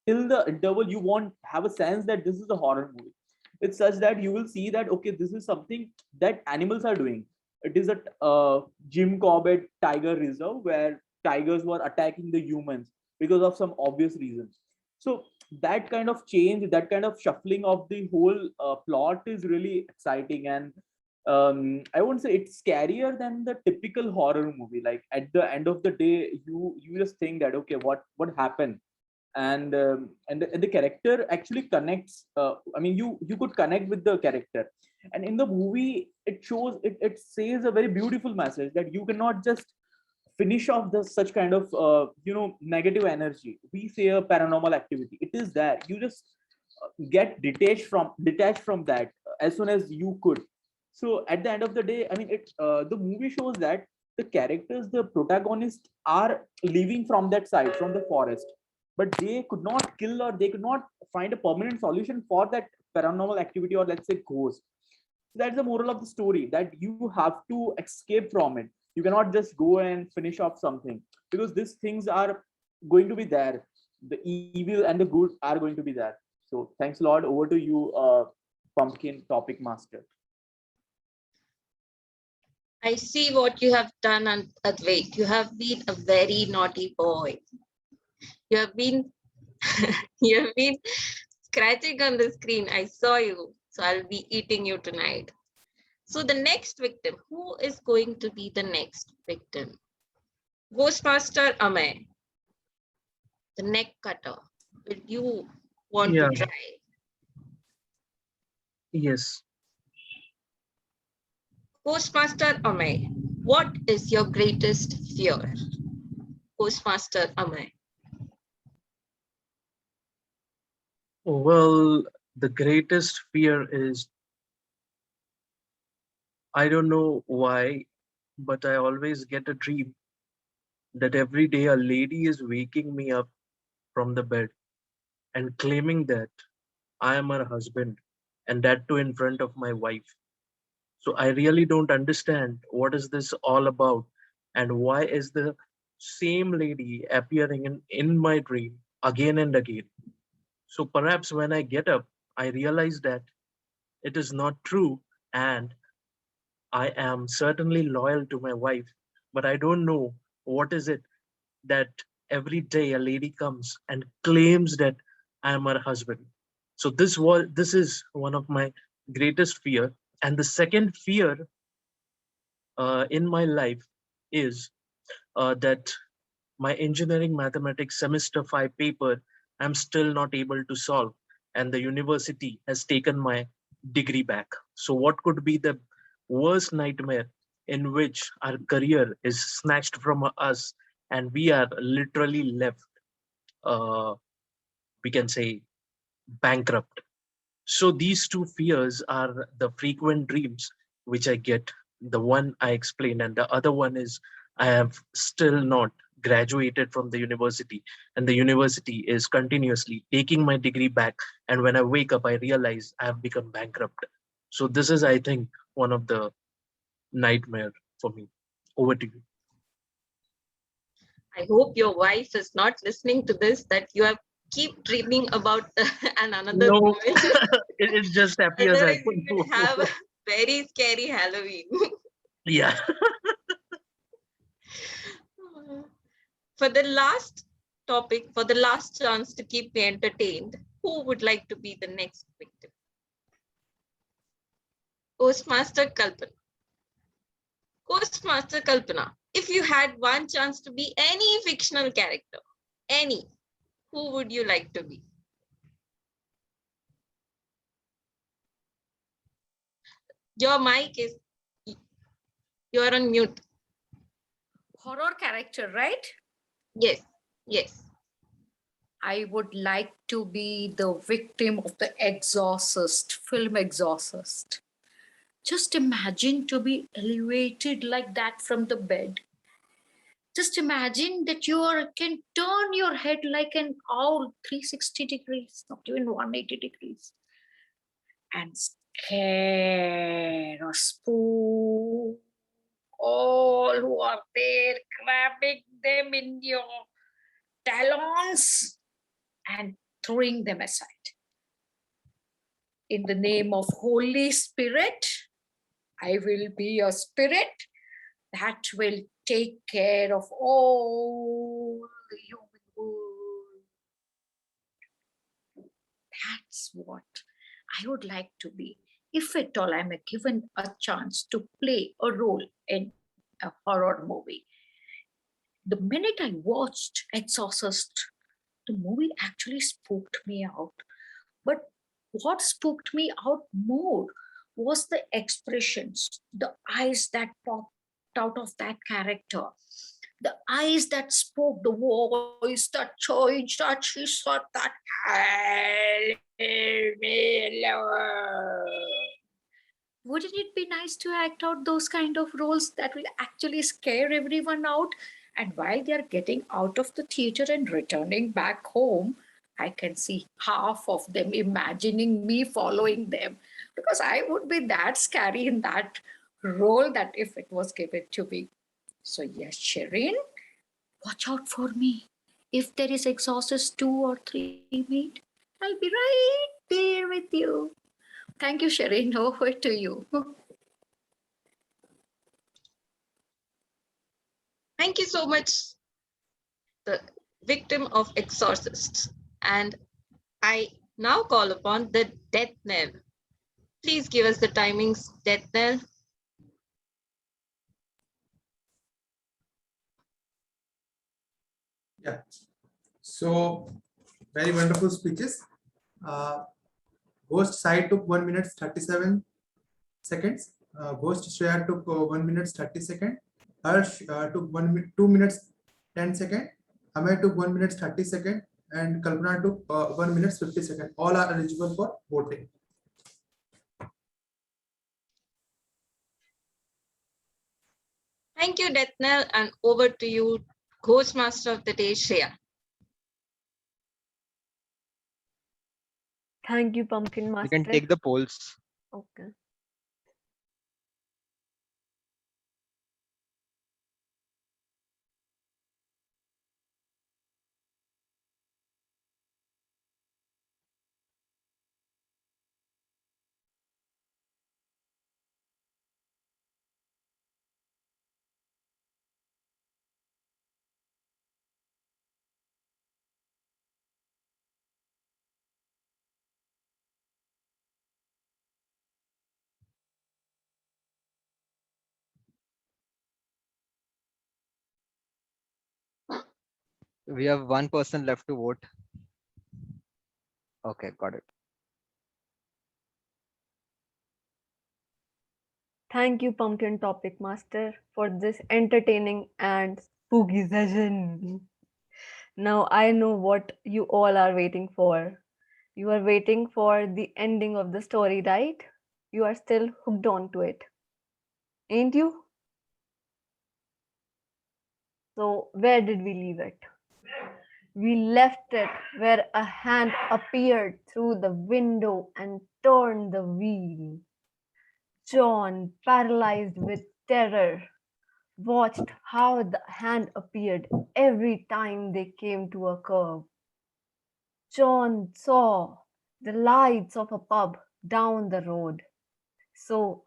till the interval you won't have a sense that this is a horror movie. It's such that you will see that okay, this is something that animals are doing. It is a Jim Corbett tiger reserve where tigers were attacking the humans because of some obvious reasons. So that kind of change, that kind of shuffling of the whole plot is really exciting. And I won't say it's scarier than the typical horror movie. Like at the end of the day, you just think that okay, what happened, and the character actually connects. You could connect with the character, and in the movie it shows it says a very beautiful message that you cannot just finish off the such kind of negative energy. We say a paranormal activity, it is there. You just get detached from that as soon as you could. So at the end of the day, the movie shows that the characters, the protagonists, are leaving from that side, from the forest, but they could not kill or they could not find a permanent solution for that paranormal activity, or let's say ghost. That's the moral of the story, that you have to escape from it. You cannot just go and finish off something, because these things are going to be there. The evil and the good are going to be there. So thanks a lot. Over to you, pumpkin topic master. I see what you have done, Advait. You have been a very naughty boy. You have been you have been scratching on the screen. I saw you. So I'll be eating you tonight. So the next victim, who is going to be the next victim? Ghostmaster Amay, the neck cutter. Will you want Yeah. to try? Yes. Ghostmaster Amay, what is your greatest fear? Ghostmaster Amay. Well, the greatest fear is, I don't know why, but I always get a dream that every day a lady is waking me up from the bed and claiming that I am her husband, and that too in front of my wife. So I really don't understand what is this all about, and why is the same lady appearing in my dream again and again. So perhaps when I get up, I realize that it is not true, and I am certainly loyal to my wife, but I don't know what is it that every day a lady comes and claims that I am her husband. So this is one of my greatest fear. And the second fear in my life is that my engineering mathematics semester 5 paper I'm still not able to solve, and the university has taken my degree back. So what could be the worst nightmare in which our career is snatched from us and we are literally left, uh, we can say, bankrupt. So these two fears are the frequent dreams which I get. The one I explained, and the other one is I have still not graduated from the university, and the university is continuously taking my degree back. And when I wake up, I realize I have become bankrupt. So this is, I think, one of the nightmare for me. Over to you. I hope your wife is not listening to this, that you have keep dreaming about another No, woman. it just appears as Otherwise, you could have a very scary Halloween. yeah. For the last topic, for the last chance to keep me entertained, who would like to be the next victim? Ghostmaster Kalpana. Ghostmaster Kalpana, if you had one chance to be any fictional character, any, who would you like to be? Your mic is, you're on mute. Horror character, right? Yes, yes. I would like to be the victim of the Exorcist, film Exorcist. Just imagine to be elevated like that from the bed. Just imagine that can turn your head like an owl 360 degrees, not even 180 degrees, and scare or spook all who are there, grabbing them in your talons and throwing them aside. In the name of Holy Spirit, I will be a spirit that will take care of all the human world. That's what I would like to be. If at all I'm given a chance to play a role in a horror movie. The minute I watched Exorcist, the movie actually spooked me out. But what spooked me out more was the expressions, the eyes that popped out of that character, the eyes that spoke, the voice that changed, that she said that, "Leave me alone." Wouldn't it be nice to act out those kind of roles that will actually scare everyone out? And while they are getting out of the theater and returning back home, I can see half of them imagining me following them, because I would be that scary in that role that if it was given to me. So yes, Shireen, watch out for me. If there is Exorcist 2 or 3 made, I'll be right there with you. Thank you, Shireen. Over to you. Thank you so much, the victim of exorcists. And I now call upon the death knell. Please give us the timings, death knell. Yeah. So very wonderful speeches. Ghost Sai took 1 minute 37 seconds. Ghost Shreya took 1 minute 30 seconds. Harsh took 2 minutes 10 seconds. Amay took 1 minute 30 seconds. And Kalpana took 1 minute 50 seconds. All are eligible for voting. Thank you, death knell, and over to you, Ghostmaster of the Day, Shreya. Thank you, Pumpkin You Master. can take the polls. Okay. We have one person left to vote. Okay, got it. Thank you, Pumpkin Topic Master, for this entertaining and spooky session. Now I know what you all are waiting for. You are waiting for the ending of the story, right? You are still hooked on to it, ain't you? So, where did we leave it? We left it where a hand appeared through the window and turned the wheel. John, paralyzed with terror, watched how the hand appeared every time they came to a curve. John saw the lights of a pub down the road. So,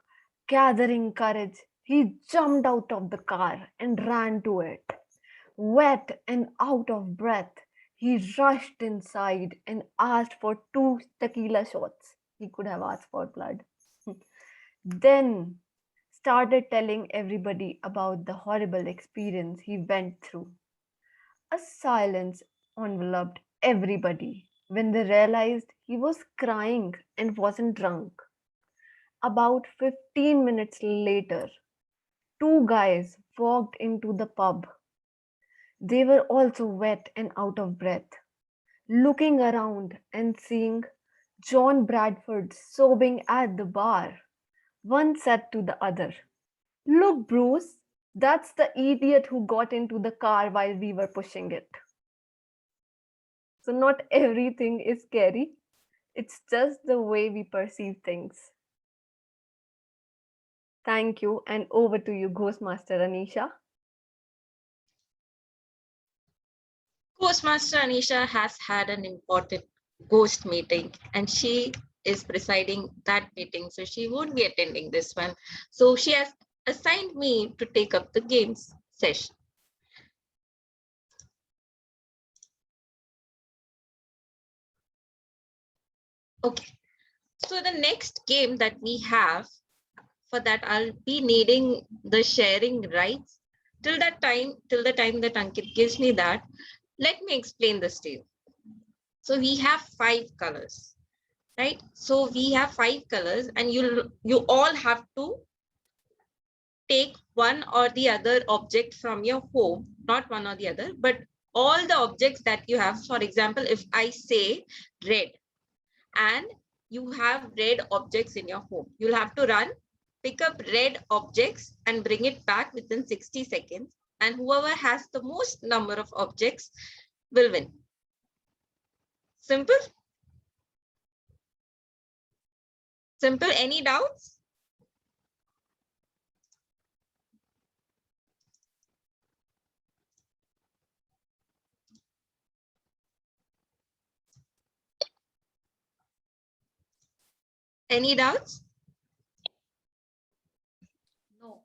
gathering courage, he jumped out of the car and ran to it. Wet and out of breath, he rushed inside and asked for 2 tequila shots. He could have asked for blood. Then started telling everybody about the horrible experience he went through. A silence enveloped everybody when they realized he was crying and wasn't drunk. About 15 minutes later, 2 guys walked into the pub. They were also wet and out of breath, looking around and seeing John Bradford sobbing at the bar. One said to the other, "Look, Bruce, that's the idiot who got into the car while we were pushing it." So, not everything is scary, it's just the way we perceive things. Thank you, and over to you, Ghostmaster Anisha. Ghostmaster Anisha has had an important ghost meeting and she is presiding that meeting. So she won't be attending this one. So she has assigned me to take up the games session. Okay. So the next game that we have, for that I'll be needing the sharing rights. Till the time that Ankit gives me that, let me explain this to you. So we have 5 colors, right? So we have 5 colors and you all have to take one or the other object from your home, not one or the other, but all the objects that you have. For example, if I say red and you have red objects in your home, you'll have to run, pick up red objects and bring it back within 60 seconds. And whoever has the most number of objects will win. Simple? Simple, any doubts? Any doubts? No.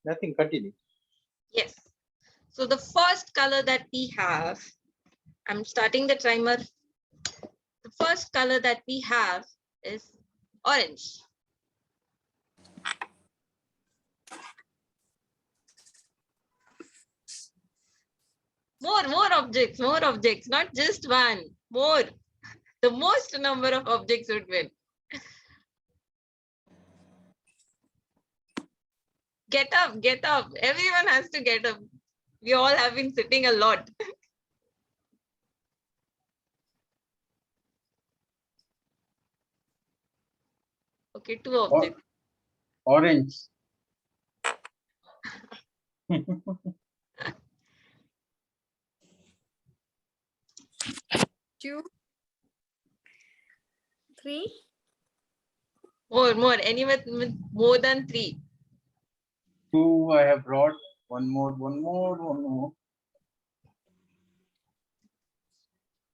Nothing, continue. Yes. So the first color that we have, I'm starting the timer. The first color that we have is orange. More objects, not just one, more. The most number of objects would win. Get up. Everyone has to get up. We all have been sitting a lot. Okay, 2 objects. Orange. 2, 3. More. Anyone with more than 3? 2 I have brought. One more.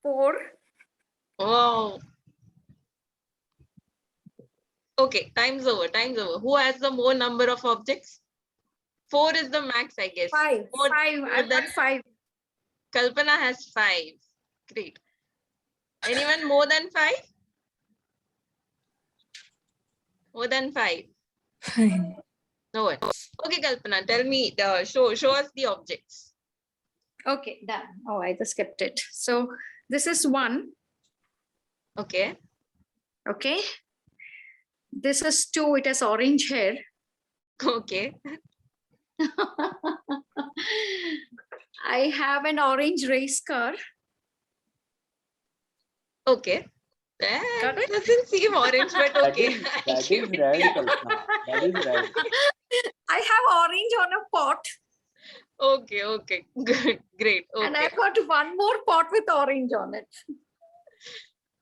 4. Wow. Okay, time's over. Who has the more number of objects? 4 is the max, I guess. 5. More 5. I've than got 5. Kalpana has 5. Great. Anyone more than 5? More than 5. Fine. No worries. Okay, Kalpana, tell me, show us the objects. Okay, done. Oh, I just kept it. So this is one. Okay. Okay. This is two. It has orange hair. Okay. I have an orange race car. Okay. Got That it? doesn't seem orange, but That okay. is red, Kalpana. That is red. I have orange on a pot, Okay, okay. Good, great. and Okay. I've got one more pot with orange on it.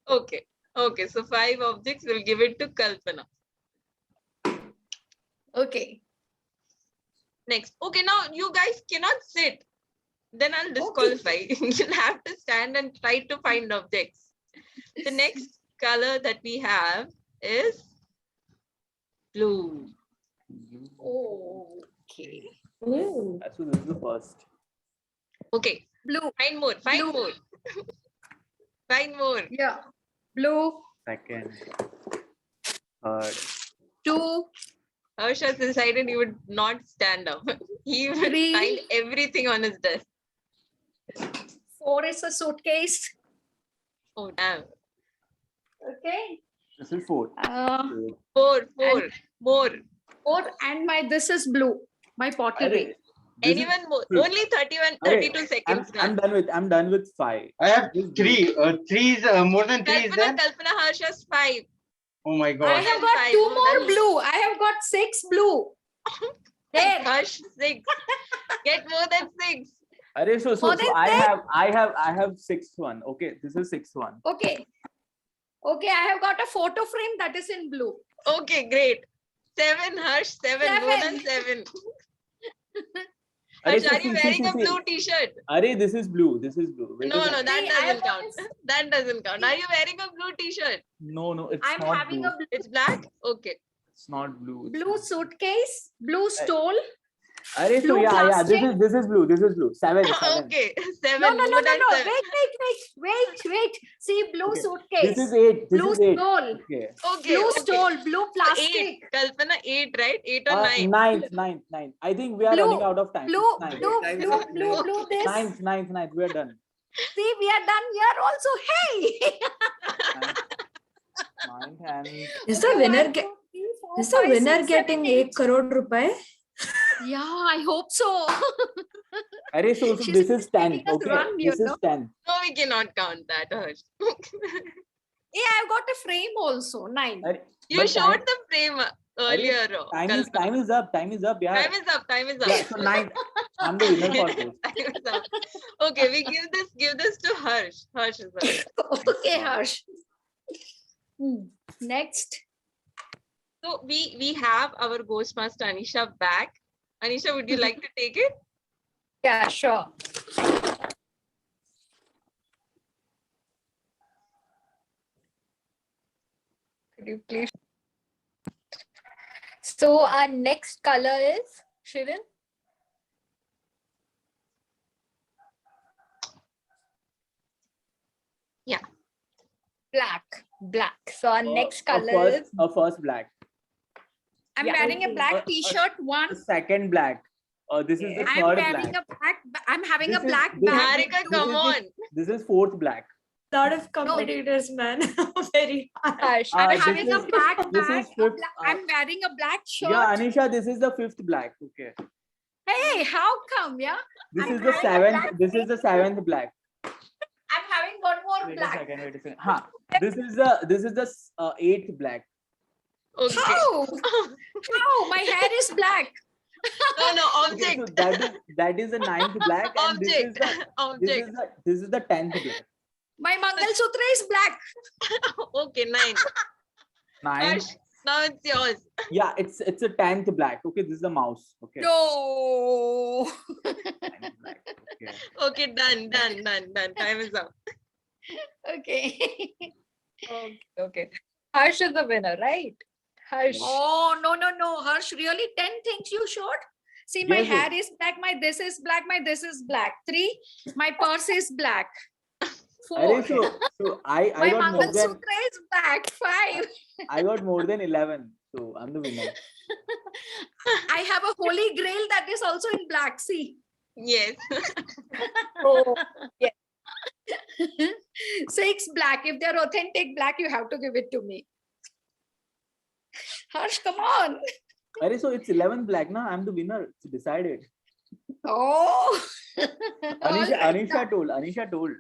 Okay. Okay. So 5 objects, we'll give it to Kalpana. Okay. Next. Okay, now you guys cannot sit. Then I'll disqualify. You'll have to stand and try to find objects. The next color that we have is blue. Okay. Ooh. So this is the first. Okay. Blue. Find more. Find Blue. more. Find more. Yeah. Blue. Second. Third. 2. Harsh has decided he would not stand up. He would 3. find everything on his desk. 4 is a suitcase. Oh, damn. Okay. This is 4. 4. And- More. 4 and this is blue. My pottery. Anyone more? Blue. Only 32 seconds. I'm done with 5. I have 3. 3 is more than 3 is there. Kalpana Harsh has 5. Oh my I god. have got Five, 2 more more than- blue. I have got 6 blue. There. Harsh 6. Get more than 6. Arey, so More than I have 6th one. Okay, this is 6th one. Okay. Okay, I have got a photo frame that is in blue. Okay, great. 7, Harsh, 7, more than 7. Arey, Harsh, are you wearing a blue t-shirt? Arey, this is blue. This is blue. Wait a No, minute. that See, I have doesn't count. got That doesn't count. Are you wearing a blue t-shirt? No, it's I'm not having blue. a It's black? Okay. It's not blue. It's blue not. suitcase, blue stole. Arey, so blue yeah. plastic. This is blue. This is blue. 7. Okay, 7, No. more than 7. Wait. See, blue Okay. suitcase. This is 8. This blue is 8. stole. Okay. Okay, Blue okay. stole, blue plastic. 8. Kalpana, 8, right? 8 or 9? Ninth. I think we are Blue, running out of time. Blue, Ninth. blue, this. Ninth. We are done. See, we are done here also. Hey! Ninth and Is the winner One, get? two, three, four, Is the five, winner six, getting seven, 1 crore rupee? Yeah, I hope so. Arey, so She's this is 10. making us Okay, run, you this is know. 10. No, we cannot count that, Harsh. Yeah, I've got a frame also. 9. Arey, You but showed the frame earlier. time Kalpana. is up. Time is up. Yeah. Time is up. Time is up. Yeah. So 9th. I'm the winner for this. Time is up. Okay, we give this to Harsh. Harsh is up. Okay, Harsh. Next. So we have our Ghostmaster Anisha back. Anisha, would you like to take it? Yeah, sure. Could you please? So our next color is Shirin. Yeah. Black. So our next color is. First black. I'm Yeah. wearing a black t-shirt. One. The second black. This is the I'm third wearing black. a black. I'm having This a is- black this is- bag. Harika, come on. This is fourth black. Lot of competitors, man. Very hard. Harsh. I'm this having a is- black this bag. is fifth, I'm wearing a black shirt. Yeah, Anisha, this is the fifth black. Okay. Hey, how come? Yeah, This I'm is the having a seventh. black This is the seventh black. I'm having one more Wait a black. second. Ha. This is the eighth black. Okay. How? How? My hair is black. No, Okay, object. so that is the ninth black, and Object. Object. this is the 10th black. My Mangalsutra is black. Okay, 9. Ninth. Harsh, now it's yours. Yeah, it's a 10th black. Okay, this is the mouse. Okay. No. 10th black. Okay. Okay, done. Time is up. Okay. Okay. Harsh is the winner, right? Harsh. Oh, no. Harsh, really 10 things you showed? See, my Yes, yes. hair is black, my this is black, my this is black. 3, my purse is black. 4, Arey, so I my got more than Mangalsutra is black. 5. I got more than 11. So I'm the winner. I have a holy grail that is also in black. See. Yes. Oh, yeah. 6 black. If they're authentic black, you have to give it to me. Harsh, come on. Arey, so it's 11 black now. I'm the winner. It's decided. Oh. All Anisha, right Anisha now. told. Anisha told.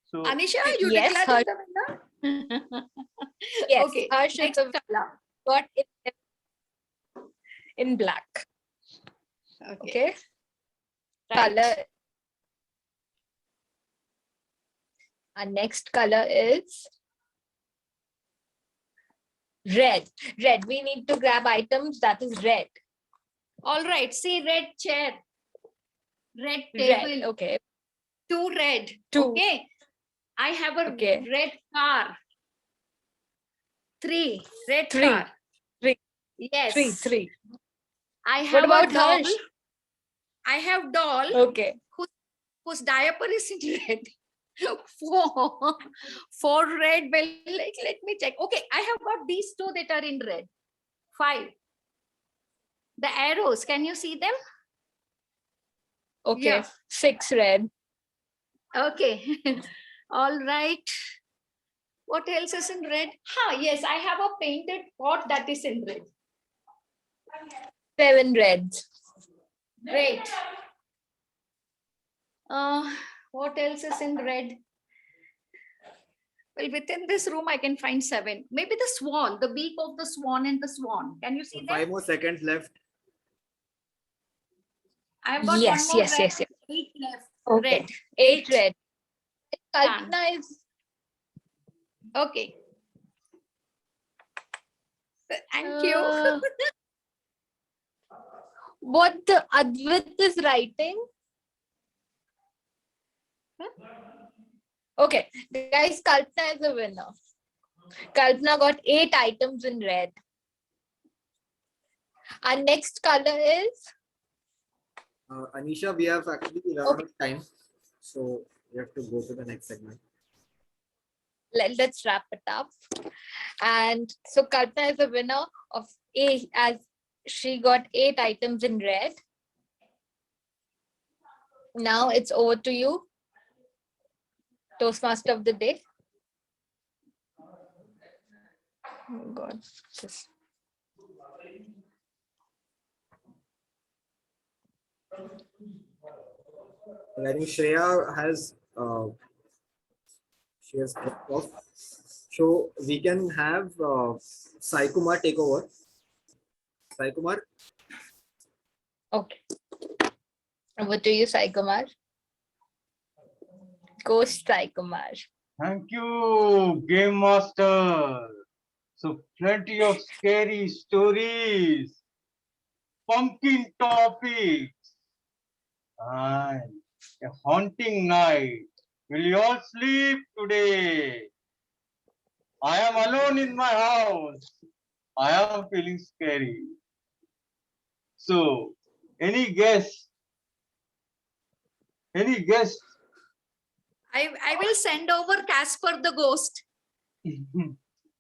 So Anisha, you Yes, declared the winner? Yes, Okay. Harsh is Next the color. got it in black. Okay. Right. Color. Our next color is red. Red. We need to grab items that is red. All right. See, red chair. Red table. Red. Okay. 2 red. 2. Okay. I have a Okay. red car. 3 red 3. car. 3. Yes. 3. I What have about a doll. Harsh? I have doll Okay. whose diaper is in red. 4 red. Well, let me check. Okay, I have got these 2 that are in red. 5. The arrows, can you see them? Okay. Yeah. 6 red. Okay. All right. What else is in red? Yes, I have a painted pot that is in red. 7 reds. Great. What else is in red? Well, within this room, I can find 7. Maybe the swan, the beak of the swan and the swan. Can you see So that? 5 more seconds left. I have got Yes, one more yes, red. yes, yes. 8 left. Okay. Red. 8 red. Done. Kalpana is Okay. Thank you. what the Advait is writing. Okay, guys, Kalpana is a winner. Kalpana got 8 items in red. Our next color is Anisha, we have actually run out of time. So we have to go to the next segment. let's wrap it up. And so Kalpana is the winner of A, as she got 8 items in red. Now it's over to you, Toastmaster of the day. Oh God. Just... And I think Shreya has she has dropped off. So we can have Sai Kumar take over. Sai Kumar. Okay. Over to you, Sai Kumar. Ghost Sai Kumar. Thank you, Game Master. So plenty of scary stories, pumpkin topics, and a haunting night. Will you all sleep today? I am alone in my house. I am feeling scary. So, any guess? Any guess? I will send over Casper the ghost.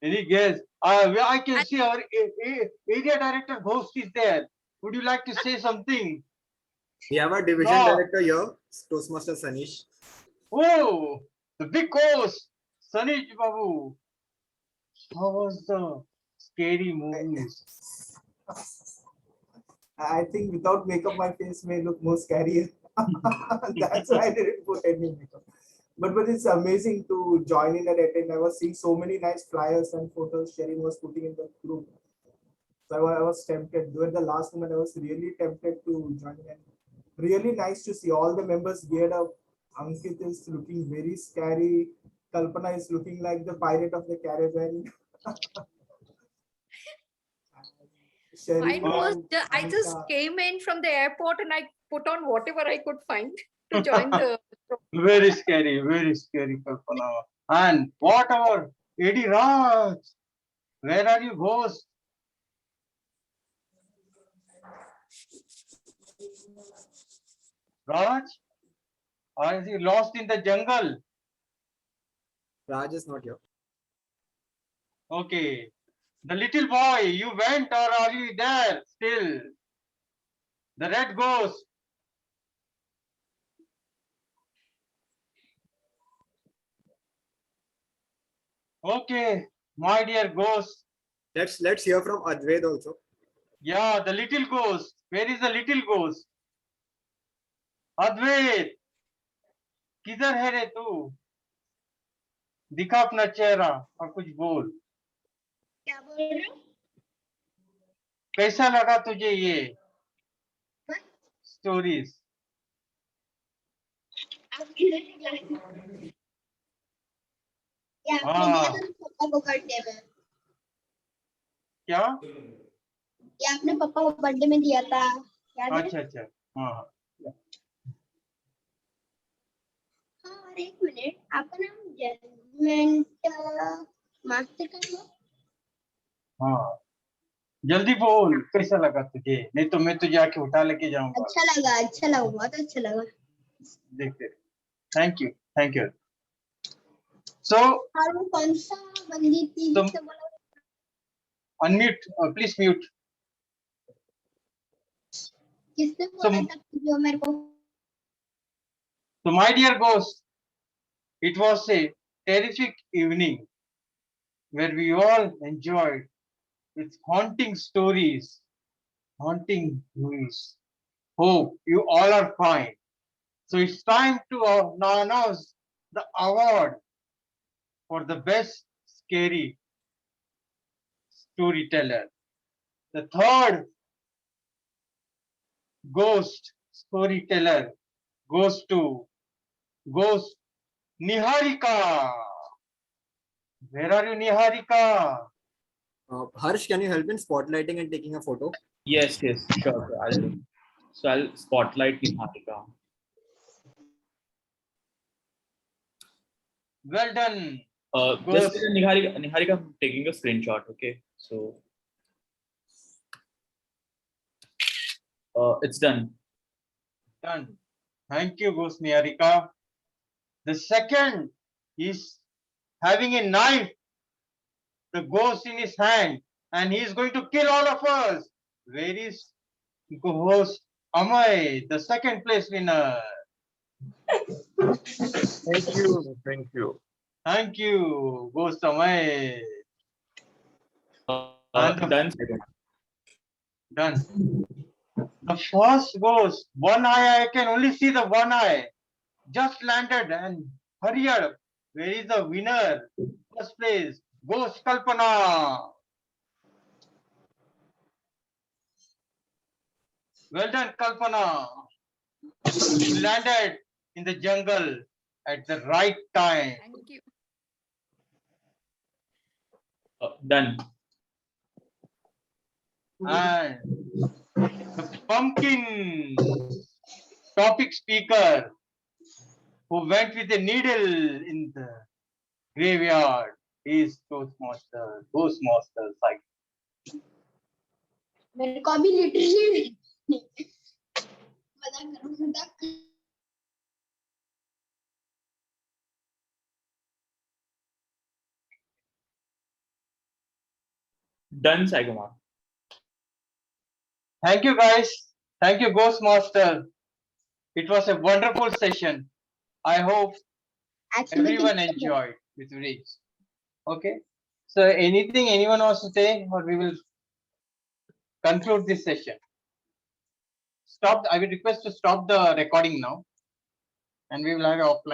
Any guess? I can see our area director host is there. Would you like to say something? We have our division No. director here, Toastmaster Sanish. Oh, the big host, Sanish Babu. How was the scary movies? I think without makeup, my face may look more scary. That's why I didn't put any makeup. But it's amazing to join in and attend. I was seeing so many nice flyers and photos Sherin was putting in the group. So I was tempted. Though at the last moment, I was really tempted to join in. Really nice to see all the members geared up. Ankit is looking very scary. Kalpana is looking like the pirate of the Caribbean. Mine was and I just Anita. came in from the airport and I put on whatever I could find to join the. Very scary, Kalpana. And what our Eddie Raj? Where are you, ghost? Raj? Or is he lost in the jungle? Raj is not here. Okay. The little boy, you went or are you there still? The red ghost. Okay, my dear ghost. Let's hear from Advaid also. Yeah, the little ghost. Where is the little ghost? अद्वैत किधर है रे तू? दिखा अपना चेहरा और कुछ बोल. क्या बोल रहे हो? कैसा लगा तुझे ये स्टोरीज? आपकी ये आपने दिया था ना पापा को बर्थडे में. क्या? ये आपने पापा को बर्थडे में दिया था. याद है? अच्छा अच्छा. हाँ. हाँ, और एक मिनट, आपका नाम जजमेंट मास्टर का है? हाँ. जल्दी बोल कैसा लगा तुझे, नहीं तो मैं तुझे आके उठा लेके जाऊंगा. अच्छा लगा, बहुत अच्छा लगा. देखते. Thank you. सो और वो कौन सा बंदी थी तुम जिससे बोला? Unmute please mute. किसने बोला था जो मेरे को? So my dear ghost, it was a terrific evening where we all enjoyed with haunting stories, haunting movies. Hope you all are fine. So it's time to now announce the award for the best scary storyteller. The third ghost storyteller goes to Ghost Niharika. Where are you, Niharika? Harsh, can you help in spotlighting and taking a photo? Yes, sure. I'll do. So I'll spotlight Niharika. Well done. Just Niharika, I'm taking a screenshot. Okay, so it's done. Done. Thank you, Ghost Niharika. The second is having a knife, the ghost in his hand, and he is going to kill all of us. Where is Ghost Amay, the second place winner? Thank you. Thank you, Ghost Amay. Done. The first ghost, one eye, I can only see the one eye. Just landed and hurry up. Where is the winner? First place, Ghost Kalpana. Well done, Kalpana. You landed in the jungle at the right time. Thank you. Done. And the pumpkin topic speaker who went with a needle in the graveyard is Toastmasters. मेरे को अभी literally मजाक करूंगा. Done, Saigama. Thank you, guys. Thank you, Ghostmaster. It was a wonderful session. I hope everyone enjoyed with Rich. Okay. So anything anyone wants to say, or we will conclude this session. I will request to stop the recording now, and we will have an offline.